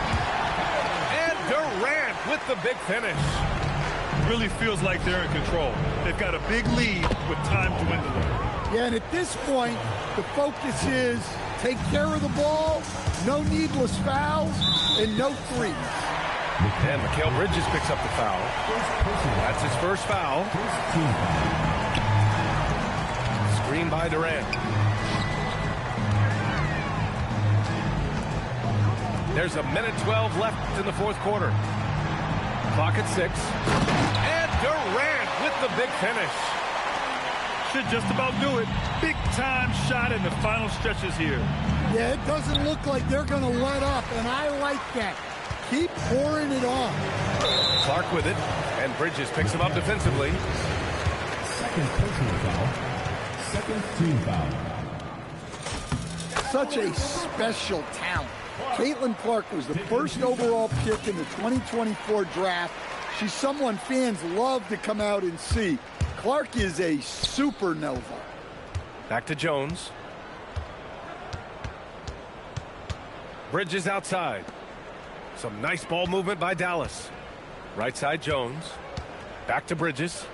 And Durant with the big finish. Really feels like they're in control. They've got a big lead with time dwindling. Yeah, and at this point, the focus is take care of the ball, no needless fouls, and no threes. And Mikal Bridges picks up the foul. That's his first foul. Screen by Durant. There's a minute 12 left in the fourth quarter. Clock at 6. And Durant with the big finish. Should just about do it. Big time shot in the final stretches here. Yeah, it doesn't look like they're going to let up, and I like that. Keep pouring it on. Clark with it, and Bridges picks him up defensively. Second personal foul. Second team foul. Such a special talent. Caitlin Clark was the first overall pick in the 2024 draft. She's someone fans love to come out and see. Clark is a supernova. Back to Jones. Bridges outside. Some nice ball movement by Dallas. Right side Jones. Back to Bridges.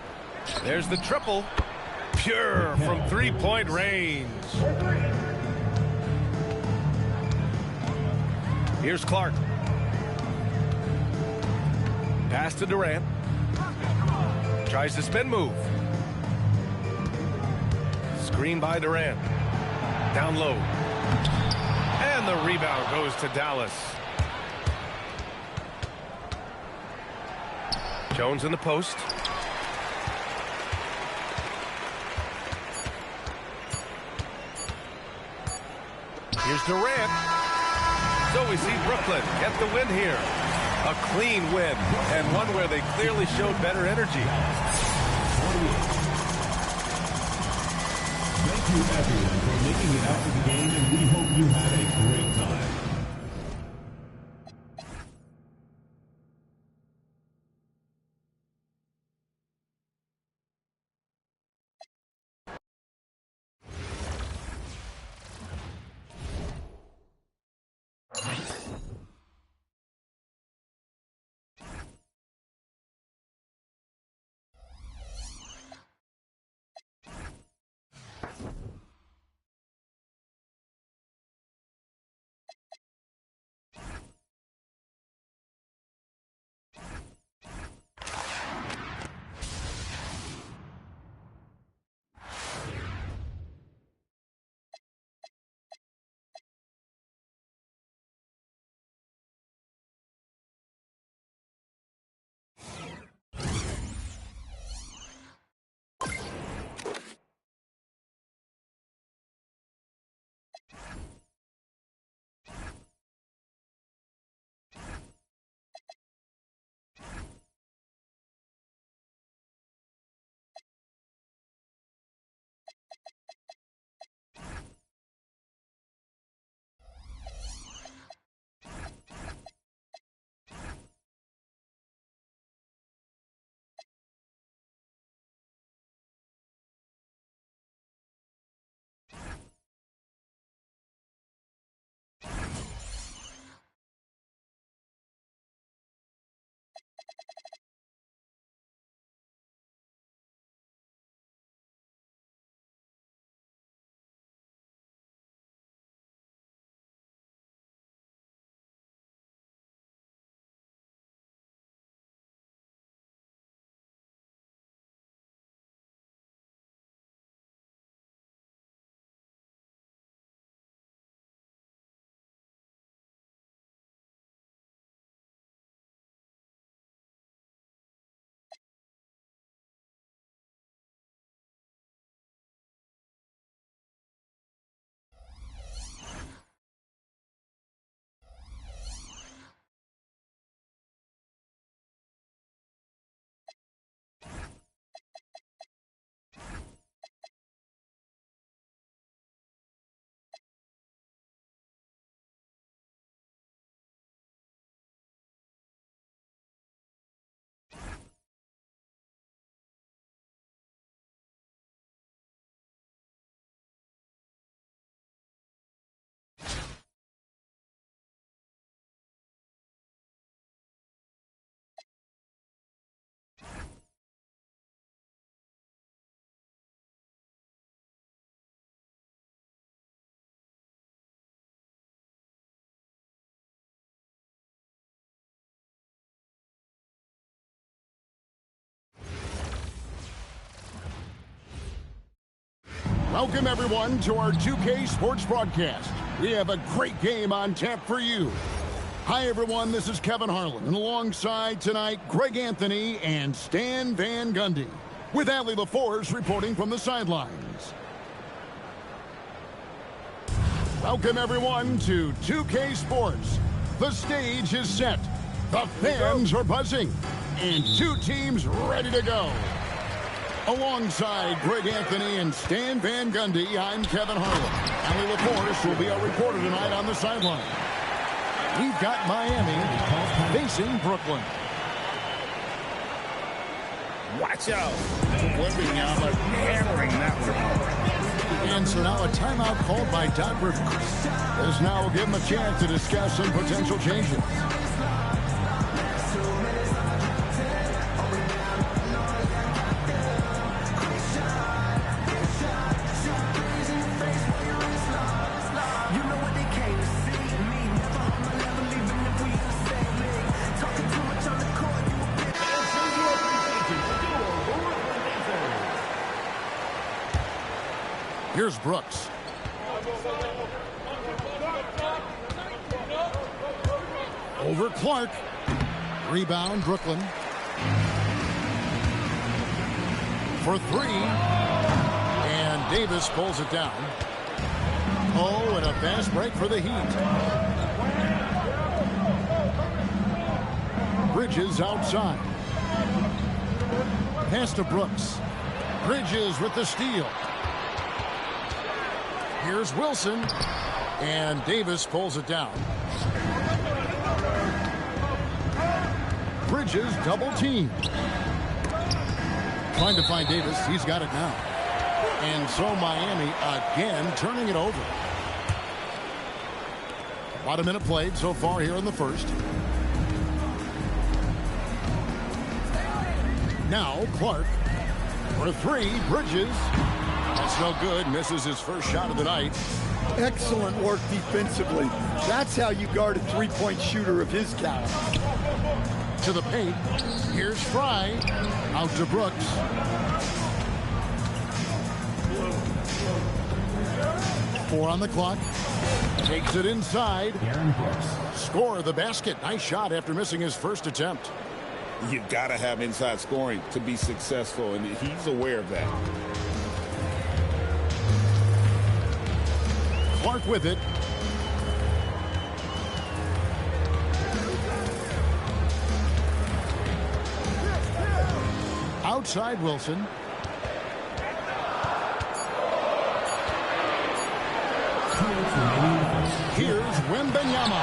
There's the triple. Pure from three-point range. Here's Clark. Pass to Durant. Tries to spin move. Screen by Durant. Down low. And the rebound goes to Dallas. Jones in the post. Here's Durant. So we see Brooklyn get the win here. A clean win, and one where they clearly showed better energy. Thank you, everyone, for making it out to the game, and we hope you had a great time. Welcome, everyone, to our 2K Sports broadcast. We have a great game on tap for you. Hi, everyone. This is Kevin Harlan, and alongside tonight, Greg Anthony and Stan Van Gundy, with Allie LaForce reporting from the sidelines. Welcome, everyone, to 2K Sports. The stage is set. The fans are buzzing, and two teams ready to go. Alongside Greg Anthony and Stan Van Gundy, I'm Kevin Harlan. Allie LaForce will be our reporter tonight on the sideline. We've got Miami facing Brooklyn. Watch out. Wembanyama hammering that one. And so now a timeout called by Doc Rivers. This now will give him a chance to discuss some potential changes. Here's Brooks. Over Clark. Rebound, Brooklyn. For three. And Davis pulls it down. Oh, and a fast break for the Heat. Bridges outside. Pass to Brooks. Bridges with the steal. Here's Wilson. And Davis pulls it down. Bridges double team. Trying to find Davis. He's got it now. And so Miami again turning it over. About a minute played so far here in the first. Now Clark for three. Bridges. That's no good. Misses his first shot of the night. Excellent work defensively. That's how you guard a three-point shooter of his caliber. To the paint. Here's Fry. Out to Brooks. Four on the clock. Takes it inside. Score the basket. Nice shot after missing his first attempt. You've got to have inside scoring to be successful, and he's aware of that. Clark with it. Outside Wilson. Here's Wembanyama.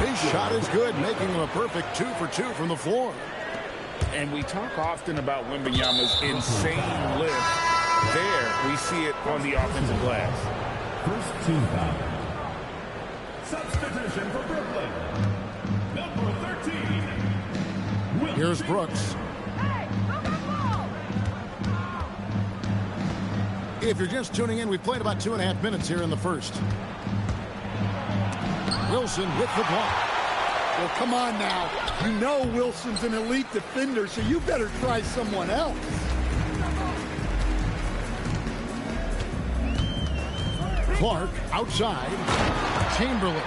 His shot is good, making him a perfect 2 for 2 from the floor. And we talk often about Wembanyama's insane lift. There, we see it on the offensive glass. First team foul. Substitution for Brooklyn. Number 13. Here's Brooks. If you're just tuning in, we've played about 2.5 minutes here in the first. Wilson with the block. Well, come on now. You know Wilson's an elite defender, so you better try someone else. Clark outside. Chamberlain.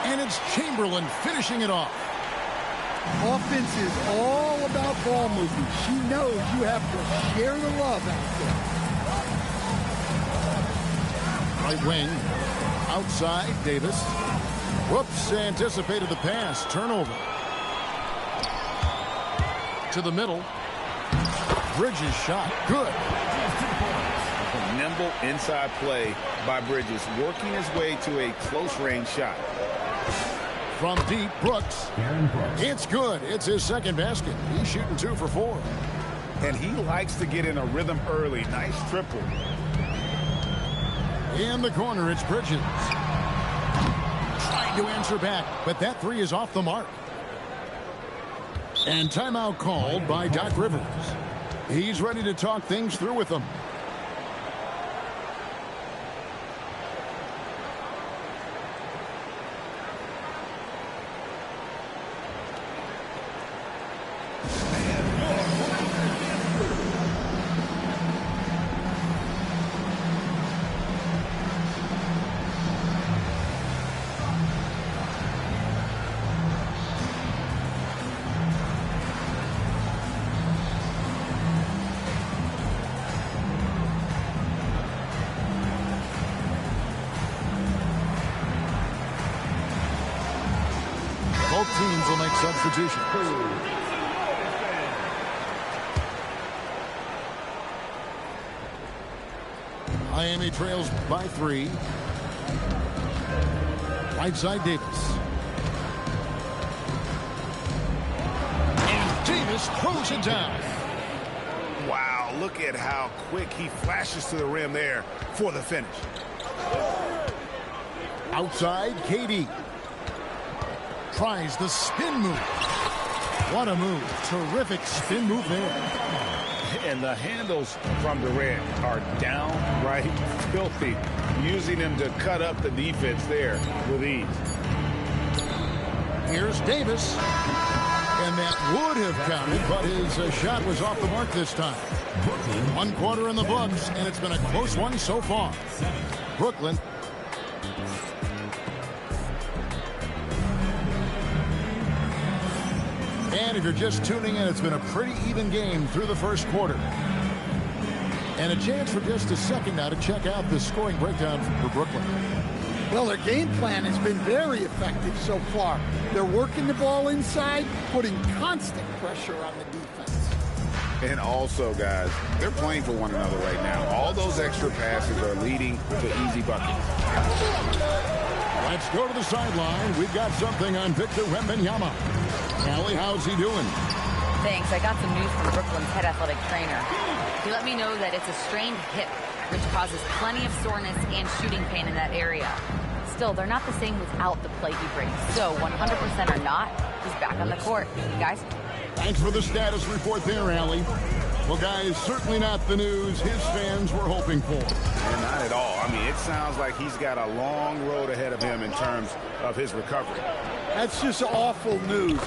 And it's Chamberlain finishing it off. Offense is all about ball movement. She knows you have to share the love out there. Right wing. Outside, Davis. Whoops, anticipated the pass. Turnover. To the middle. Bridges shot. Good. A nimble inside play by Bridges, working his way to a close-range shot. From deep, Brooks. It's good. It's his second basket. He's shooting 2 for 4. And he likes to get in a rhythm early. Nice triple. In the corner, it's Bridges. Trying to answer back, but that three is off the mark. And timeout called by Doc Rivers. He's ready to talk things through with them. Both teams will make substitutions. Miami trails by 3. Right side, Davis. And Davis throws it down. Wow, look at how quick he flashes to the rim there for the finish. Outside, KD. Tries the spin move. What a move. Terrific spin move there. And the handles from Durant are downright filthy, using him to cut up the defense there with ease. Here's Davis. And that would have counted, but his shot was off the mark this time. 1 quarter in the books, and it's been a close one so far. Brooklyn. And if you're just tuning in, it's been a pretty even game through the first quarter. And a chance for just a second now to check out the scoring breakdown for Brooklyn. Well, their game plan has been very effective so far. They're working the ball inside, putting constant pressure on the defense. And also, guys, they're playing for one another right now. All those extra passes are leading to easy buckets. Let's go to the sideline. We've got something on Victor Wembanyama. Allie, how's he doing? Thanks. I got some news from Brooklyn's head athletic trainer. He let me know that it's a strained hip, which causes plenty of soreness and shooting pain in that area. Still, they're not the same without the play he brings. So 100% or not, he's back on the court. Guys? Thanks for the status report there, Allie. Well, guys, certainly not the news his fans were hoping for. And not at all. I mean, it sounds like he's got a long road ahead of him in terms of his recovery. That's just awful news.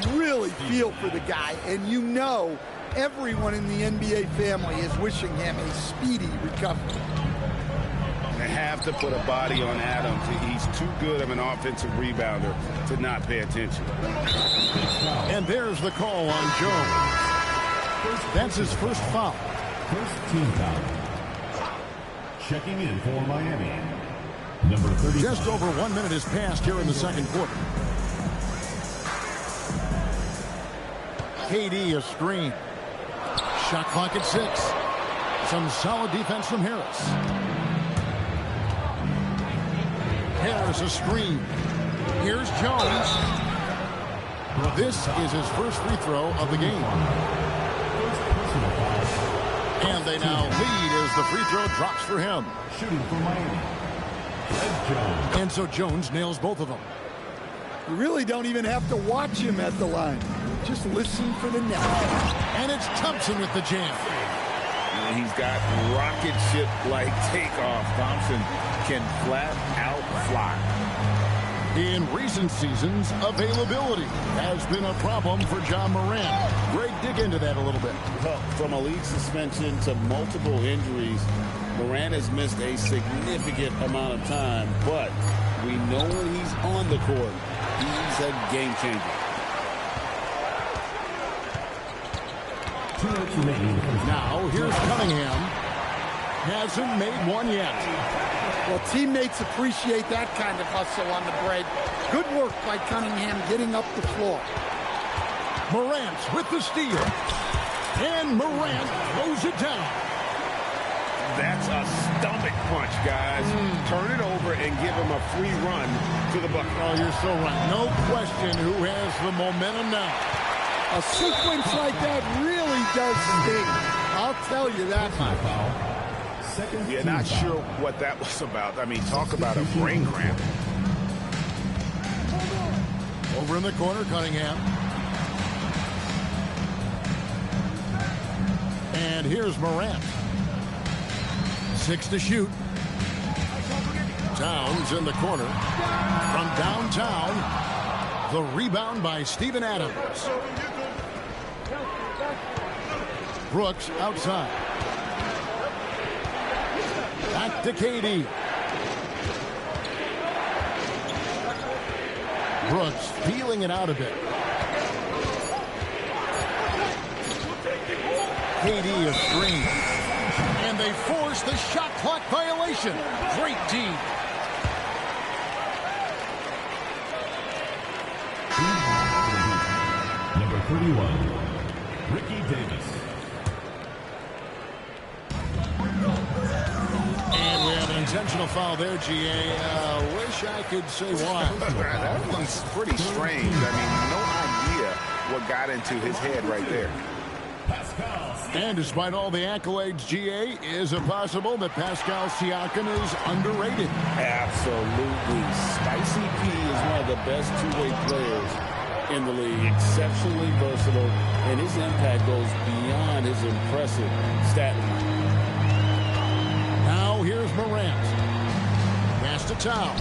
You really feel for the guy, and you know everyone in the NBA family is wishing him a speedy recovery. They have to put a body on Adams. He's too good of an offensive rebounder to not pay attention. And there's the call on Jones. That's his first foul. First team foul. Checking in for Miami. Number 30. Just over 1 minute has passed here in the second quarter. KD a screen. Shot clock at 6. Some solid defense from Harris. Harris a screen. Here's Jones. This is his first free throw of the game. And they now lead as the free throw drops for him. Shooting for Miami. Jones. And so Jones nails both of them. You really don't even have to watch him at the line. Just listen for the net. And it's Thompson with the jam. And he's got rocket ship-like takeoff. Thompson can flat out fly. In recent seasons, availability has been a problem for John Morant. Greg, dig into that a little bit. Well, from a league suspension to multiple injuries, Morant has missed a significant amount of time, but we know when he's on the court, he's a game changer. 2 minutes remaining. Now, here's Cunningham. Hasn't made one yet. Well, teammates appreciate that kind of hustle on the break. Good work by Cunningham getting up the floor. Morant with the steal. And Morant throws it down. That's a stomach punch, guys. Turn it over and give him a free run to the bucket. Oh, you're so right. No question who has the momentum now. A sequence like that really does sting. I'll tell you that. Yeah, not sure what that was about. I mean, talk about a brain cramp. Over in the corner, Cunningham. And here's Morant. 6 to shoot. Towns in the corner. From downtown, the rebound by Steven Adams. Brooks outside. Back to KD. Brooks feeling it out a bit. KD a screen. And they force the shot clock violation. Great team. Number 31, Ricky Davis. And we have an intentional foul there, GA. Wish I could say why. That one's pretty strange. I mean, no idea what got into his head right there. And despite all the accolades, GA, is it possible that Pascal Siakam is underrated? Absolutely. Spicy P is one of the best two-way players in the league. Exceptionally versatile, and his impact goes beyond his impressive stat line. Now here's Morant. Pass to Towns.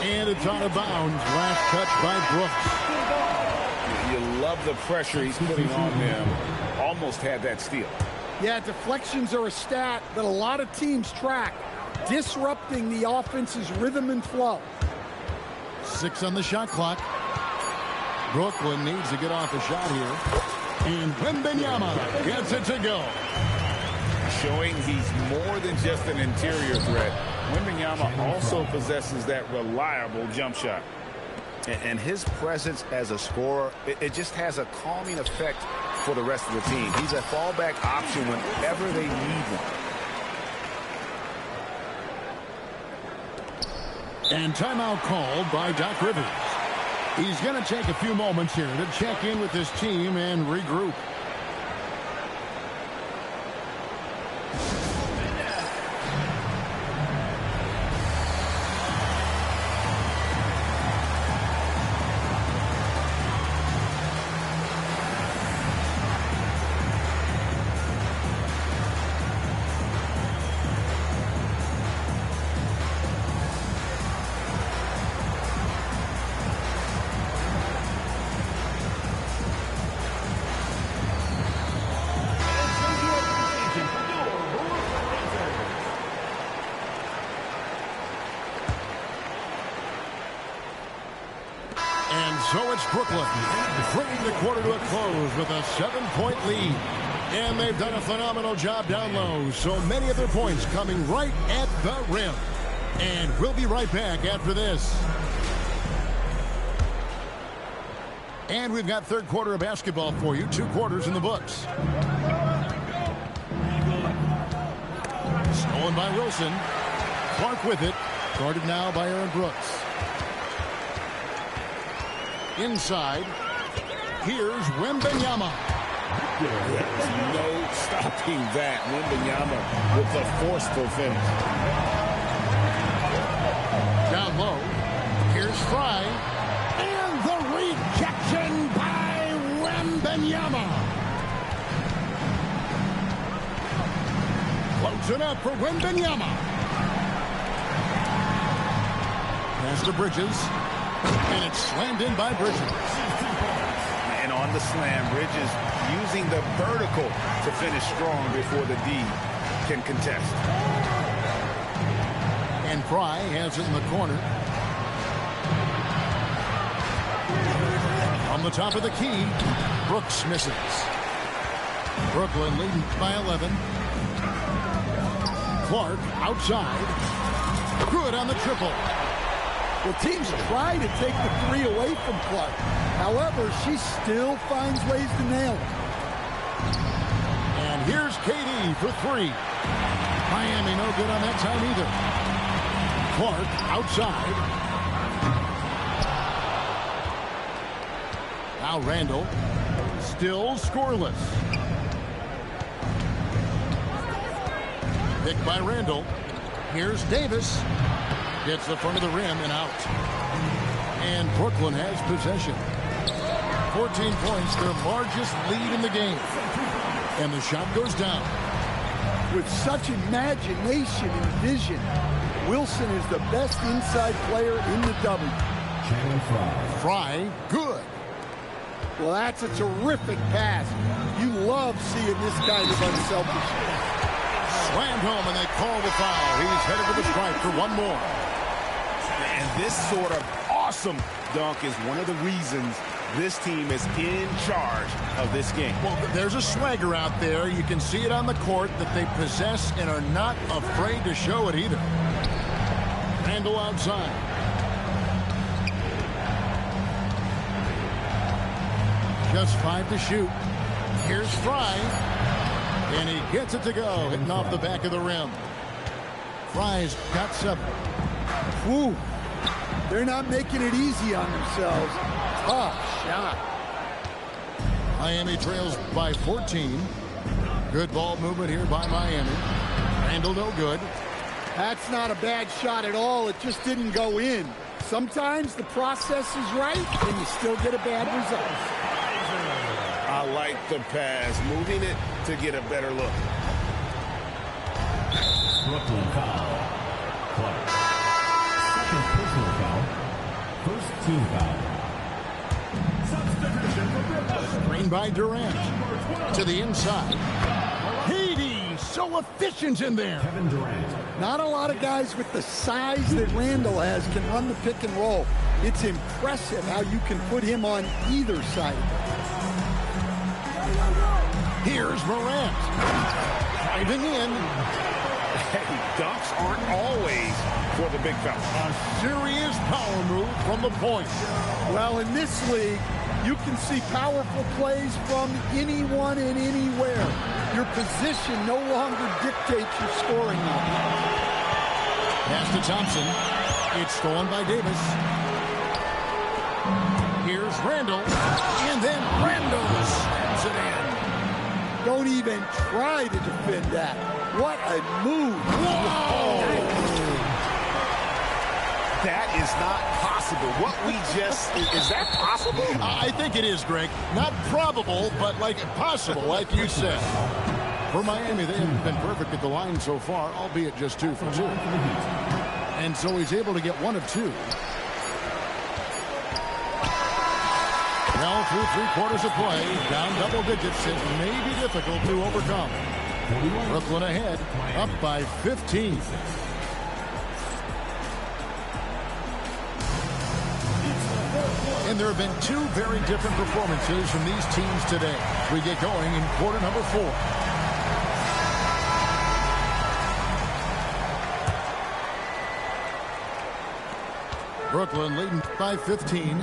And it's out of bounds. Last touch by Brooks. You love the pressure he's putting on them. Almost had that steal. Yeah, deflections are a stat that a lot of teams track, disrupting the offense's rhythm and flow. 6 on the shot clock. Brooklyn needs to get off a shot here. And Wembanyama gets it to go. Showing he's more than just an interior threat. Wembanyama also possesses that reliable jump shot. And his presence as a scorer, it just has a calming effect for the rest of the team. He's a fallback option whenever they need one. And timeout called by Doc Rivers. He's going to take a few moments here to check in with his team and regroup. So it's Brooklyn bringing the quarter to a close with a 7-point lead. And they've done a phenomenal job down low. So many of their points coming right at the rim. And we'll be right back after this. And we've got third quarter of basketball for you. 2 quarters in the books. Stolen by Wilson. Clark with it. Guarded now by Aaron Brooks. Inside, here's Wembanyama. There's no stopping that. Wembanyama with a forceful finish. Down low, here's Fry. And the rejection by Wembanyama. Close enough for Wembanyama. Pass to Bridges. And it's slammed in by Bridges. And on the slam, Bridges using the vertical to finish strong before the D can contest. And Fry has it in the corner. On the top of the key, Brooks misses. Brooklyn leading by 11. Clark outside. Good on the triple. Well, teams try to take the 3 away from Clark. However, she still finds ways to nail it. And here's KD for 3. Miami no good on that time either. Clark outside. Now Randall. Still scoreless. Picked by Randall. Here's Davis. Gets the front of the rim and out. And Brooklyn has possession. 14 points, their largest lead in the game. And the shot goes down. With such imagination and vision, Wilson is the best inside player in the W. Fry, good. Well, that's a terrific pass. You love seeing this kind of unselfishness. Slammed home, and they call the foul. He's headed to the stripe for one more. And this sort of awesome dunk is one of the reasons this team is in charge of this game. Well, there's a swagger out there. You can see it on the court that they possess and are not afraid to show it either. Randall outside. Just 5 to shoot. Here's Fry. And he gets it to go, hitting off the back of the rim. Fry's got 7. Whew. They're not making it easy on themselves. Tough shot. Miami trails by 14. Good ball movement here by Miami. Randall no good. That's not a bad shot at all. It just didn't go in. Sometimes the process is right and you still get a bad result. I like the pass, moving it to get a better look. Brooklyn foul. Clark. Second personal foul. First team foul. Substitution for Brooklyn. Screen by Durant. To the inside. Haiti, so efficient in there. Kevin Durant. Not a lot of guys with the size that Randall has can run the pick and roll. It's impressive how you can put him on either side. Here's Morant. Driving in. Hey, dunks aren't always for the big fella. A serious power move from the point. Well, in this league, you can see powerful plays from anyone and anywhere. Your position no longer dictates your scoring. Pass to Thompson. It's stolen by Davis. Here's Randall. And then Randall slams it in. Don't even try to defend that. What a move. Whoa! That is not possible. What we just, is that possible? I think it is, Greg. Not probable, but like possible, like you said. For Miami, they haven't been perfect at the line so far, albeit just 2 for 2. And so he's able to get 1 of 2. Well, through 3 quarters of play, down double digits, it may be difficult to overcome. Brooklyn ahead, up by 15. And there have been 2 very different performances from these teams today. We get going in quarter number 4. Brooklyn leading by 15.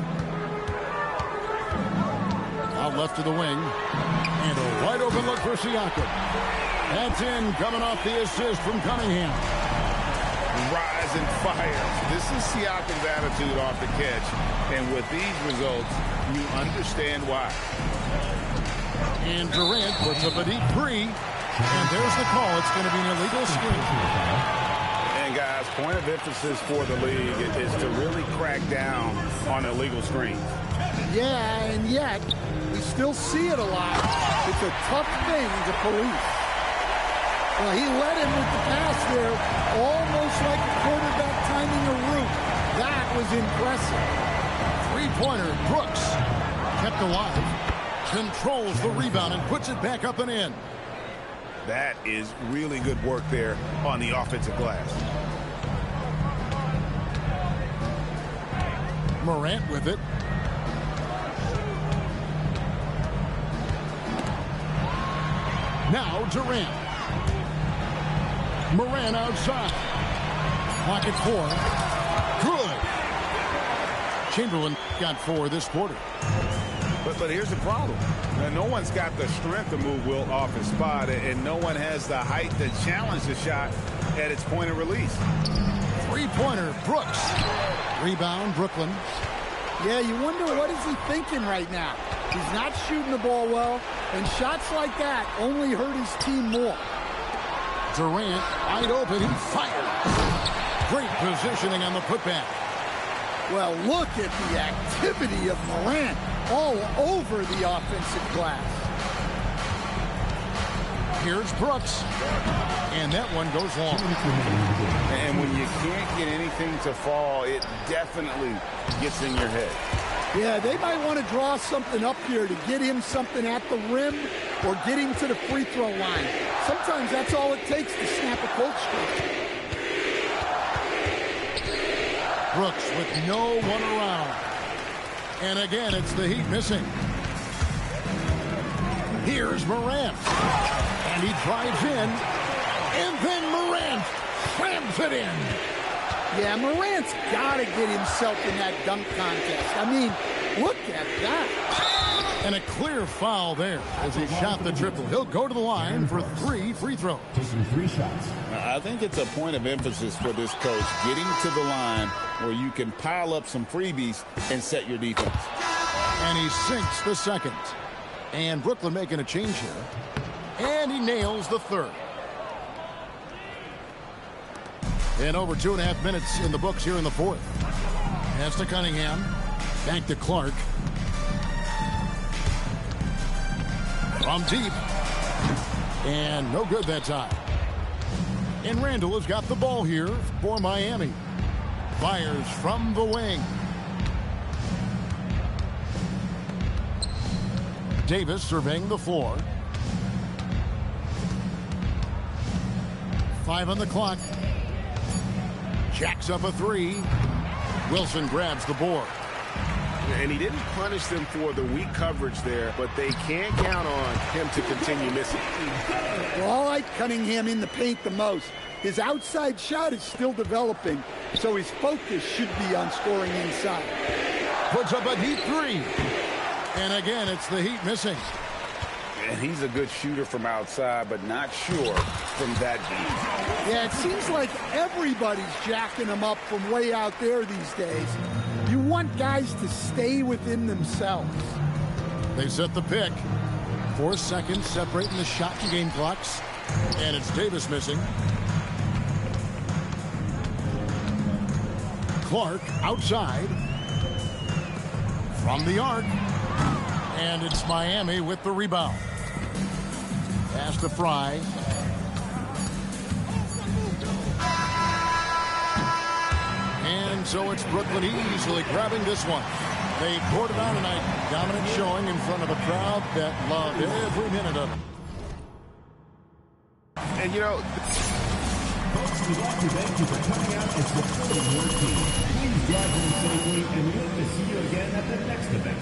Out left to the wing. And a wide open look for Siakam. That's in, coming off the assist from Cunningham. Rise and fire. This is Siakam's attitude off the catch. And with these results, you understand why. And Durant puts up a deep 3. And there's the call. It's going to be an illegal screen. And guys, point of emphasis for the league is to really crack down on illegal screens. Yeah, and yet, we still see it a lot. It's a tough thing to police. Well, he led him with the pass there, almost like a quarterback timing a route. That was impressive. Three-pointer, Brooks, kept alive, controls the rebound and puts it back up and in. That is really good work there on the offensive glass. Morant with it. Now Durant. Morant outside. Pocket 4. Good. Chamberlain got 4 this quarter. But here's the problem. Now, no one's got the strength to move Wilt off his spot, and no one has the height to challenge the shot at its point of release. Three-pointer, Brooks. Rebound, Brooklyn. Yeah, you wonder what is he thinking right now. He's not shooting the ball well, and shots like that only hurt his team more. Durant, wide open, he fires. Great positioning on the putback. Well, look at the activity of Morant all over the offensive glass. Here's Brooks. And that one goes long. And when you can't get anything to fall, it definitely gets in your head. Yeah, they might want to draw something up here to get him something at the rim or get him to the free throw line. Sometimes that's all it takes to snap a cold streak. Brooks with no one around. And again, it's the Heat missing. Here's Morant. And he drives in. And then Morant slams it in. Yeah, Morant's got to get himself in that dunk contest. I mean, look at that. And a clear foul there as he shot the triple. He'll go to the line for 3 free throws. Taking 3 shots. I think it's a point of emphasis for this coach, getting to the line where you can pile up some freebies and set your defense. And he sinks the second. And Brooklyn making a change here. And he nails the third. And over 2.5 minutes in the books here in the fourth. Pass to Cunningham. Back to Clark. From deep. And no good that time. And Randall has got the ball here for Miami. Fires from the wing. Davis surveying the floor. 5 on the clock. Jacks up a 3. Wilson grabs the board. And he didn't punish them for the weak coverage there, but they can't count on him to continue missing. Well, I like Cunningham in the paint the most. His outside shot is still developing, so his focus should be on scoring inside. Puts up a deep 3. And again, it's the Heat missing. And he's a good shooter from outside, but not sure from that deep. Yeah, it seems like everybody's jacking him up from way out there these days. You want guys to stay within themselves. They set the pick. 4 seconds separating the shot and game clocks. And it's Davis missing. Clark outside. From the arc. And it's Miami with the rebound. Pass to Fry. And so it's Brooklyn easily grabbing this one. They poured it on tonight. Dominant showing in front of a crowd that loved every minute of it. And, you know, Folks, we'd like to thank you for coming out and supporting your team. Please drive home safely, and we hope to see you again at the next event.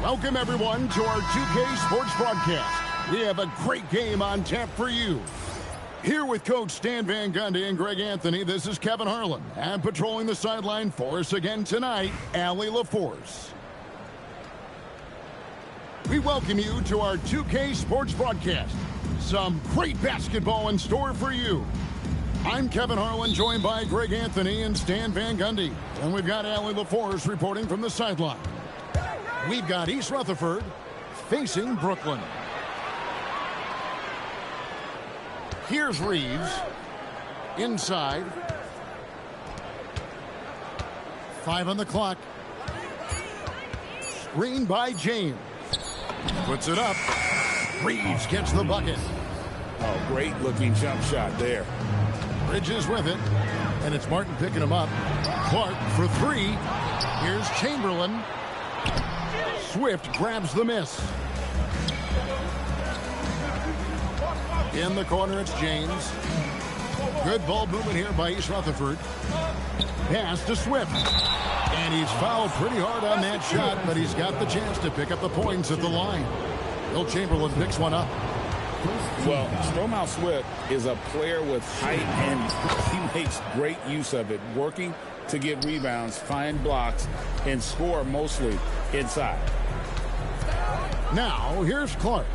Welcome, everyone, to our 2K Sports broadcast. We have a great game on tap for you. Here with Coach Stan Van Gundy and Greg Anthony, this is Kevin Harlan. And patrolling the sideline for us again tonight, Allie LaForce. We welcome you to our 2K Sports broadcast. Some great basketball in store for you. I'm Kevin Harlan, joined by Greg Anthony and Stan Van Gundy. And we've got Allie LaForce reporting from the sideline. We've got East Rutherford facing Brooklyn. Here's Reeves. Inside. 5 on the clock. Screen by James. Puts it up. Reeves gets the bucket. Oh, great looking jump shot there. Bridges with it. And it's Martin picking him up. Clark for 3. Here's Chamberlain. Swift grabs the miss. In the corner, it's James. Good ball movement here by East Rutherford. Pass to Swift. And he's fouled pretty hard on that shot, but he's got the chance to pick up the points at the line. Will Chamberlain picks one up. Well, Stromae Swift is a player with height, and he makes great use of it, working to get rebounds, find blocks, and score mostly inside. Now, here's Clark.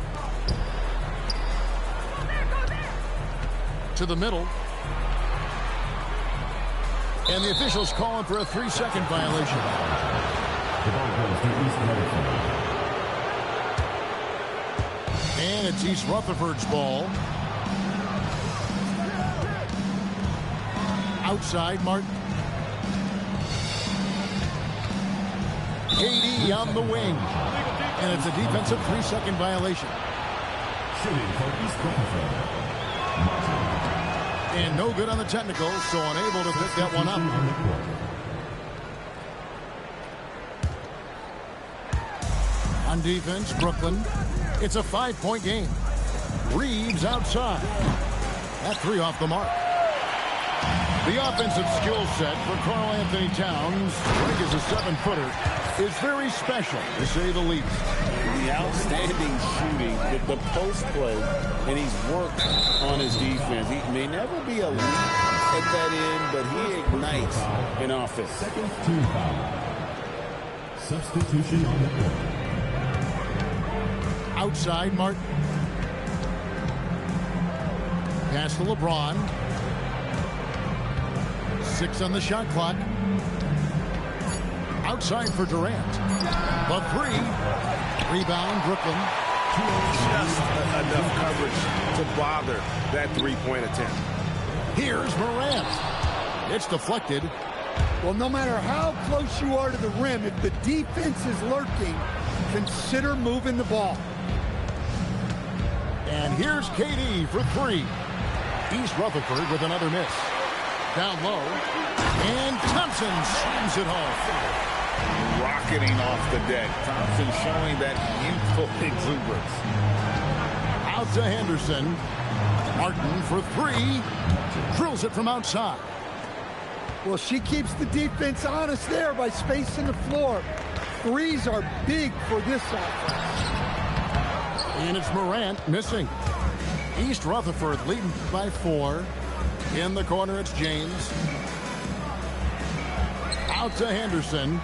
To the middle. And the officials calling for a 3-second violation. The ball goes to East Rutherford. And it's East Rutherford's ball. Outside, Martin. KD on the wing. And it's a defensive 3-second violation. Shooting for East Rutherford. And no good on the technical, so unable to pick that one up. On defense, Brooklyn. It's a 5-point game. Reeves outside. That 3 off the mark. The offensive skill set for Karl Anthony Towns, Greg is a 7-footer, is very special, to say the least. The outstanding shooting with the post play, and he's worked on his defense. He may never be elite at that end, but he ignites an offense. Second team foul. Substitution on the court. Outside, Martin. Pass to LeBron. 6 on the shot clock. Outside for Durant. The 3. Rebound, Brooklyn. Just enough coverage to bother that 3-point attempt. Here's Morant. It's deflected. Well, no matter how close you are to the rim, if the defense is lurking, consider moving the ball. And here's KD for 3. East Rutherford with another miss. Down low. And Thompson slams it home. Rocketing off the deck. Thompson showing that youthful exuberance. Out to Henderson. Martin for 3. Drills it from outside. Well, she keeps the defense honest there by spacing the floor. Threes are big for this offense. And it's Morant missing. East Rutherford leading by 4. In the corner, it's James. Out to Henderson.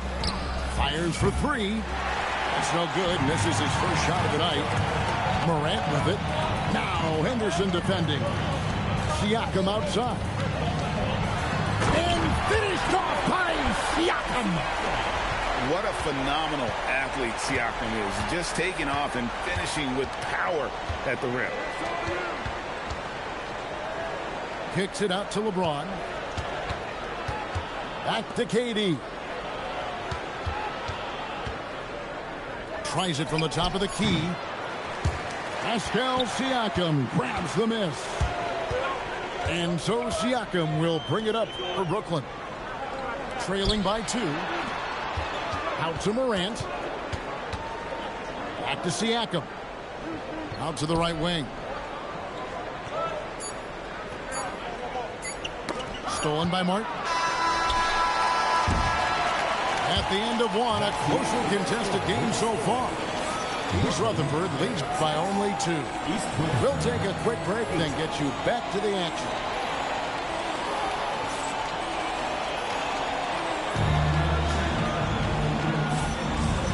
Fires for 3. That's no good. Misses his first shot of the night. Morant with it. Now Henderson defending. Siakam outside. And finished off by Siakam. What a phenomenal athlete Siakam is. Just taking off and finishing with power at the rim. Kicks it out to LeBron. Back to KD. Tries it from the top of the key. Pascal Siakam grabs the miss. And so Siakam will bring it up for Brooklyn. Trailing by 2. Out to Morant. Back to Siakam. Out to the right wing. Stolen by Martin. At the end of one, a closely contested game so far. East Rutherford leads by only 2. We'll take a quick break and then get you back to the action.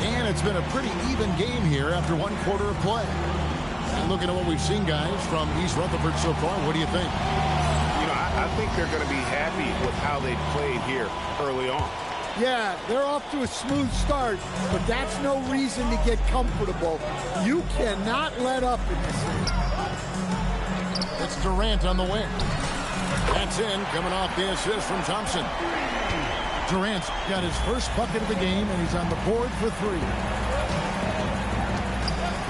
And it's been a pretty even game here after 1 quarter of play. And looking at what we've seen, guys, from East Rutherford so far, what do you think? You know, I think they're going to be happy with how they played here early on. Yeah, they're off to a smooth start, but that's no reason to get comfortable. You cannot let up in this thing. It's Durant on the wing. That's in, coming off the assist from Thompson. Durant's got his first bucket of the game, and he's on the board for 3.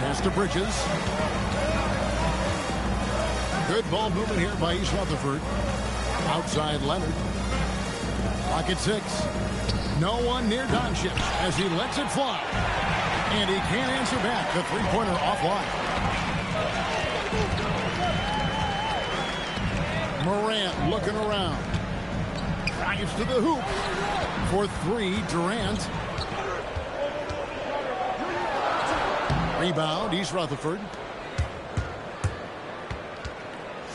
Pass to Bridges. Good ball movement here by East Rutherford. Outside Leonard. Pocket 6. No one near Doncic as he lets it fly. And he can't answer back. The three-pointer offline. Morant looking around. Drives to the hoop. For 3, Durant. Rebound, East Rutherford.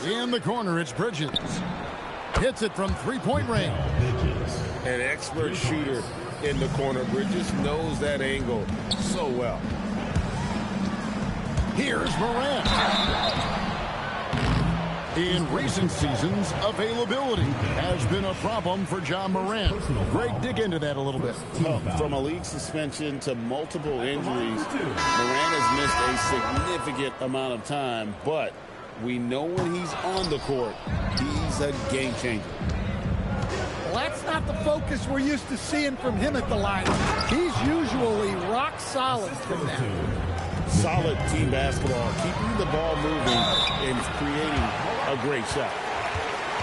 In the corner, it's Bridges. Hits it from three-point range. An expert shooter in the corner. Bridges knows that angle so well. Here's Morant. In recent seasons, availability has been a problem for John Morant. Greg, dig into that a little bit. From a league suspension to multiple injuries, Morant has missed a significant amount of time, but we know when he's on the court, he's a game changer. Well, that's not the focus we're used to seeing from him at the line. He's usually rock solid from that. Solid team basketball, keeping the ball moving and creating a great shot.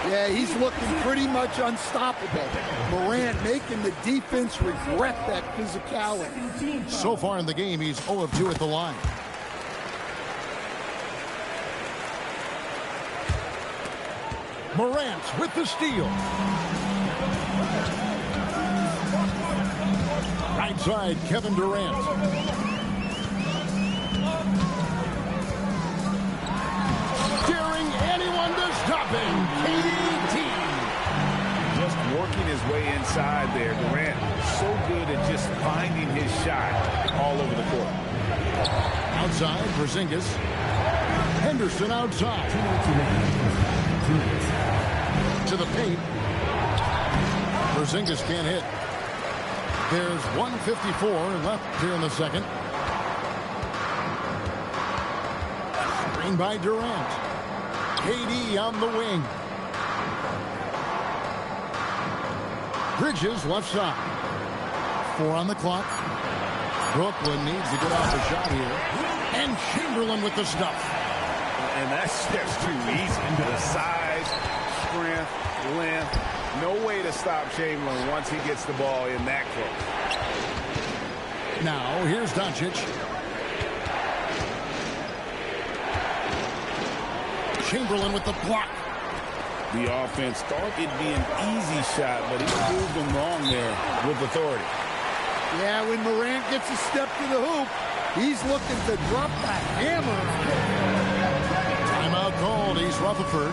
Yeah, he's looking pretty much unstoppable. Morant making the defense regret that physicality. So far in the game, he's 0 of 2 at the line. Morant with the steal. Right side, Kevin Durant. Daring anyone to stop him. KD. Just working his way inside there. Durant so good at just finding his shot all over the court. Outside, Porzingis. Henderson outside. To the paint. Porzingis can't hit. There's 1:54 left here in the second. Screen by Durant. KD on the wing. Bridges left side. 4 on the clock. Brooklyn needs to get off a shot here. And Chamberlain with the stuff. And that's just too easy. The size, strength, length. No way to stop Chamberlain once he gets the ball in that close. Now, here's Doncic. Chamberlain with the block. The offense thought it'd be an easy shot, but he proved them wrong there with authority. Yeah, when Morant gets a step to the hoop, he's looking to drop the hammer. Timeout called, East Rutherford.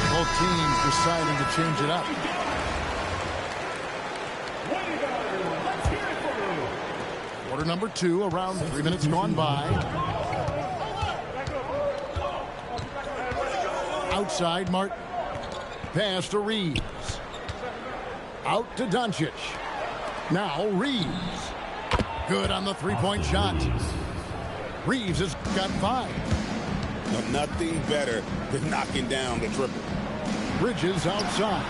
Both teams deciding to change it up. Quarter number 2, around 3 minutes gone by. Outside, Martin. Pass to Reeves. Out to Doncic. Now Reeves. Good on the three-point shot. Reeves has got 5. Nothing better than knocking down the triple. Bridges outside.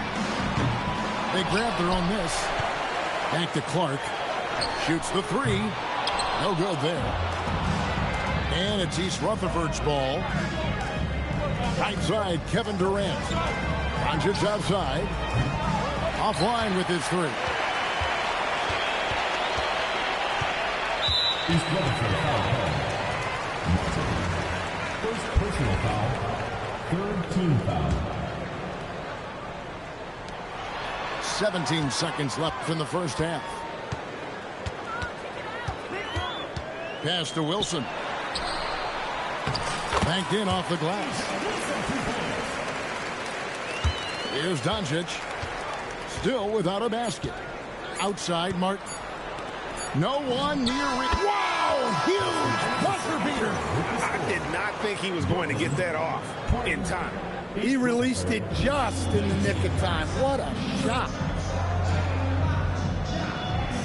They grab their own miss. Back to Clark. Shoots the 3. No good there. And it's East Rutherford's ball. Right side, Kevin Durant. Doncic outside. Offline with his 3. He's looking for the foul call. First personal foul. Third team foul. 17 seconds left in the first half. Pass to Wilson. Banked in off the glass. Here's Doncic. Still without a basket. Outside Martin. No one near it. Wow! Huge buzzer beater. I did not think he was going to get that off in time. He released it just in the nick of time. What a shot.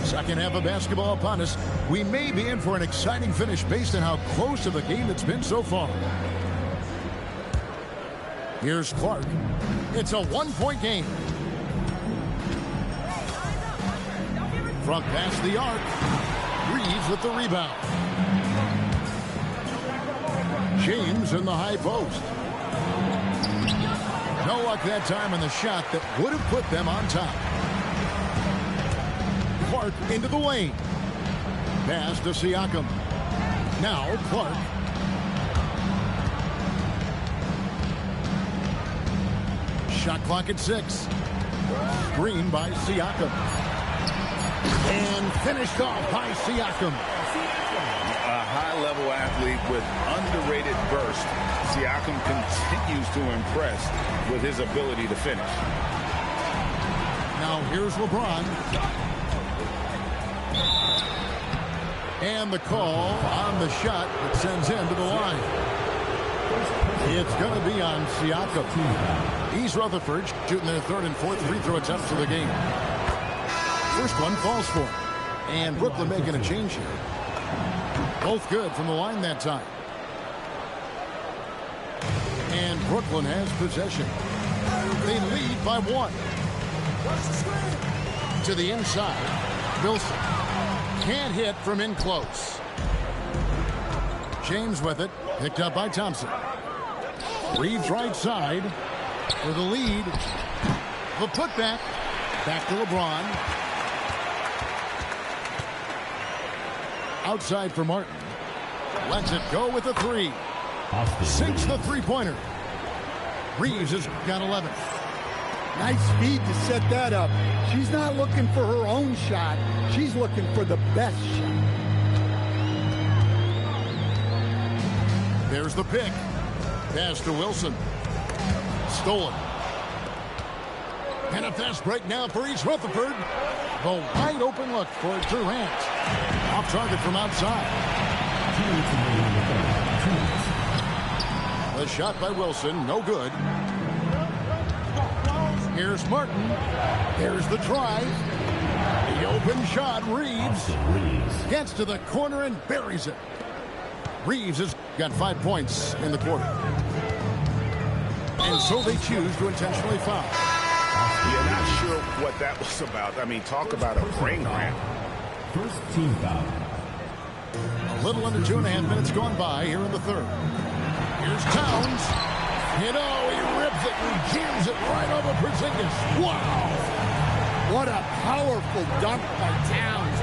Second half of basketball upon us. We may be in for an exciting finish based on how close to the game it's been so far. Here's Clark. It's a one-point game. Front past the arc. Reeves with the rebound. James in the high post. No luck that time on the shot that would have put them on top. Clark into the lane. Pass to Siakam. Now Clark. Shot clock at 6. Screen by Siakam. And finished off by Siakam. A high-level athlete with underrated burst. Siakam continues to impress with his ability to finish. Now here's LeBron. And the call on the shot that sends him to the line. It's going to be on Siakam. He's Rutherford shooting their third and fourth free throw attempts of the game. First one falls for him. And Brooklyn making a change here. Both good from the line that time. And Brooklyn has possession. They lead by 1. To the inside. Wilson. Can't hit from in close. James with it. Picked up by Thompson. Reeves right side. For the lead. The putback. Back to LeBron. Outside for Martin. Lets it go with a 3. Sinks the three-pointer. Reeves has got 11. Nice feed to set that up. She's not looking for her own shot. She's looking for the best shot. There's the pick. Pass to Wilson. Stolen. And a fast break now for East Rutherford. The wide open look for Durant. Off target from outside. The shot by Wilson, no good. Here's Martin. Here's the try. The open shot, Reeves. Gets to the corner and buries it. Reeves has got 5 points in the quarter. And so they choose to intentionally foul. You're not sure what that was about. I mean, talk about a brain cramp. First team foul. A little under 2.5 minutes gone by here in the third. Here's Towns. He rips it and jams it right over Porzingis. Wow! What a powerful dunk by Towns.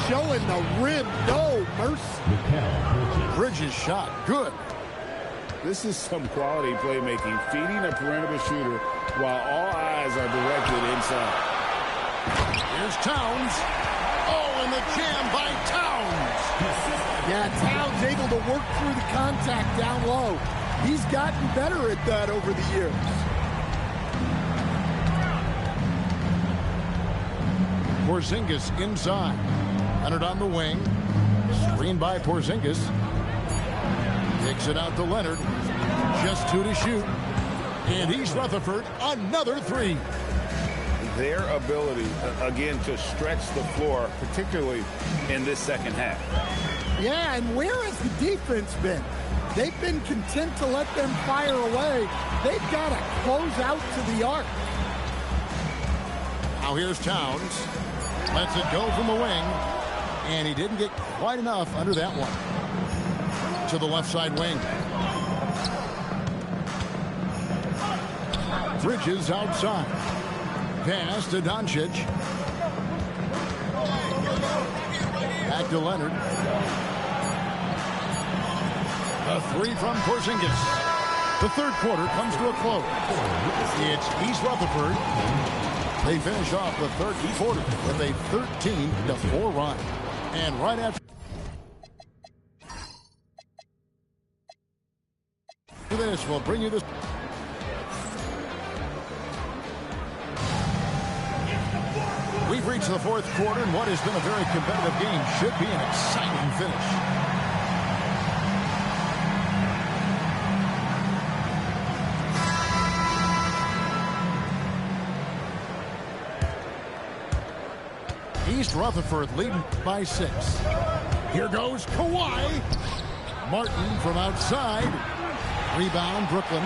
Showing the rim, no mercy. Bridges shot, good. This is some quality playmaking, feeding a perimeter shooter while all eyes are directed inside. Here's Towns. Oh, and the jam by Towns. Yeah, Towns able to work through the contact down low. He's gotten better at that over the years. Porzingis inside. Leonard on the wing. Screen by Porzingis. Takes it out to Leonard. Just 2 to shoot. And East Rutherford, another 3. Their ability, again, to stretch the floor, particularly in this second half. Yeah, and where has the defense been? They've been content to let them fire away. They've got to close out to the arc. Now here's Towns. Lets it go from the wing. And he didn't get quite enough under that one. To the left side wing. Bridges outside. Pass to Doncic. Back back to Leonard. A three from Porzingis. The third quarter comes to a close. It's East Rutherford. They finish off the third quarter with a 13-4 run. And right after this, we'll bring you this. We've reached the fourth quarter, and what has been a very competitive game should be an exciting finish. East Rutherford leading by 6. Here goes Kawhi. Martin from outside. Rebound, Brooklyn.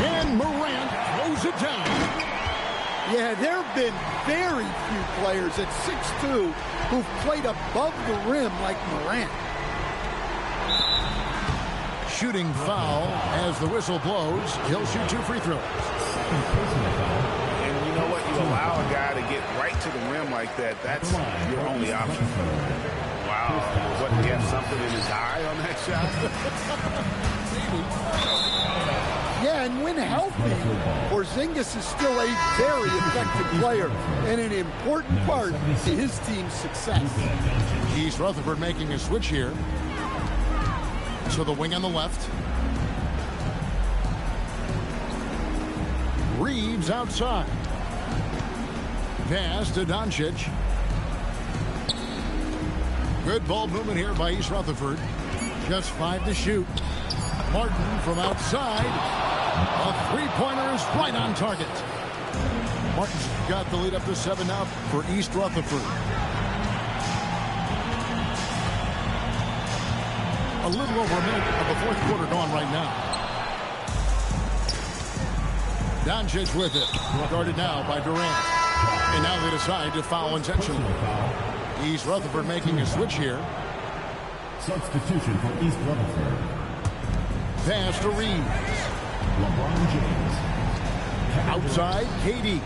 And Morant throws it down. Yeah, there have been very few players at 6'2" who've played above the rim like Morant. Shooting foul as the whistle blows. He'll shoot 2 free throws. And you know what? You allow a guy to get right to the rim like that. That's your only option. Wow. What, he have something in his eye on that shot? Yeah, and when healthy, Porzingis is still a very effective player and an important part to his team's success. East Rutherford making a switch here. So the wing on the left. Reeves outside. Pass to Doncic. Good ball movement here by East Rutherford. Just 5 to shoot. Martin from outside. A three-pointer is right on target. Martin's got the lead up to 7 now for East Rutherford. A little over a minute of the fourth quarter gone right now. Doncic with it. Guarded now by Durant. And now they decide to foul intentionally. East Rutherford making a switch here. Substitution for East Rutherford. Pass to Reeves. LeBron James. Outside, KD.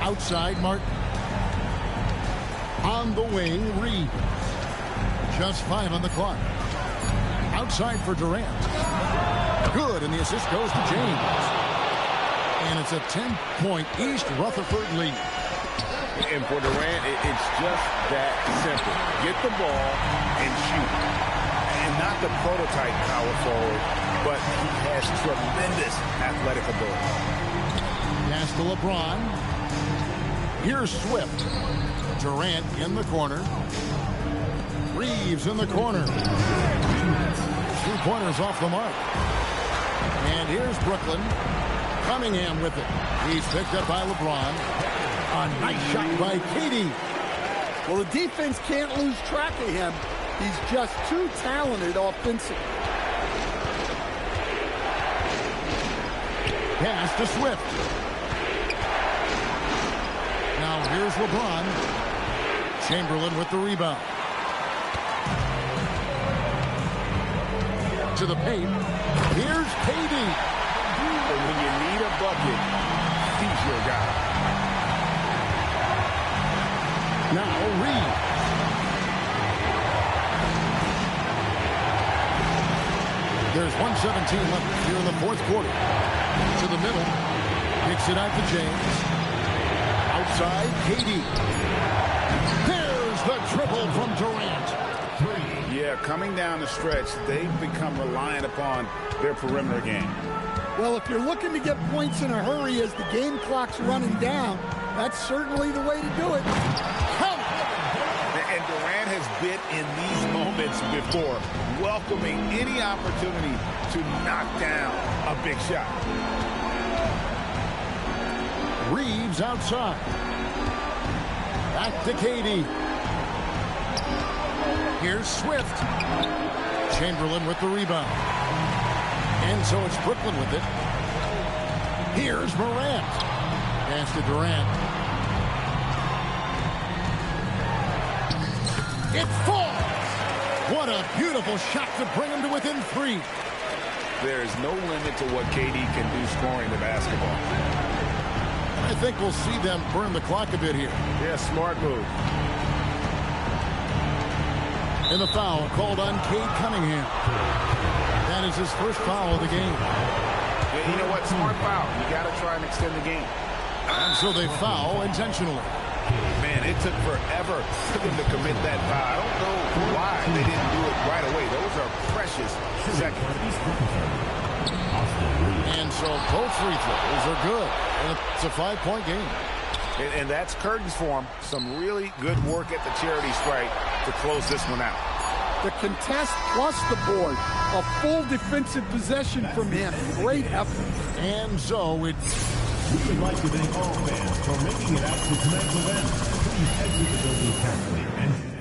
Outside, Martin. On the wing, Reeves. Just 5 on the clock. Outside for Durant. Good, and the assist goes to James. And it's a 10-point East Rutherford lead. And for Durant, it's just that simple. Get the ball and shoot. And not the prototype power forward, but he has tremendous athletic ability. Pass to LeBron. Here's Swift. Durant in the corner. Reeves in the corner. 3-pointers off the mark. And here's Brooklyn. Cunningham with it. He's picked up by LeBron. A nice shot by KD. Well, the defense can't lose track of him. He's just too talented offensively. Pass to Swift. Now here's LeBron. Chamberlain with the rebound. To the paint. Here's KD. And when you need a bucket, he's your guy. Now Reeves. There's 1:17 left here in the fourth quarter. To the middle. Kicks it out to James. Outside, KD. There's the triple from Durant. Yeah, coming down the stretch, they've become reliant upon their perimeter game. Well, if you're looking to get points in a hurry as the game clock's running down, that's certainly the way to do it. And Durant has been in these moments before, welcoming any opportunity to knock down a big shot. Reeves outside. Back to KD. Here's Swift. Chamberlain with the rebound. And so it's Brooklyn with it. Here's Morant. Pass to Durant. It falls. What a beautiful shot to bring him to within 3. There is no limit to what KD can do scoring the basketball. I think we'll see them burn the clock a bit here. Yeah, smart move. And the foul called on Cade Cunningham. That is his first foul of the game. Yeah, you know what? Smart foul. You got to try and extend the game. And so they foul intentionally. Man, it took forever for them to commit that foul. I don't know why they didn't do it right away. Those are precious seconds. And so both free throws are good. And it's a 5-point game. And that's curtains for him. Some really good work at the charity stripe to close this one out. The contest plus the board. A full defensive possession from him. Great effort. And so it... We would like to thank all fans for making it out to tonight's event. Please exit the building carefully and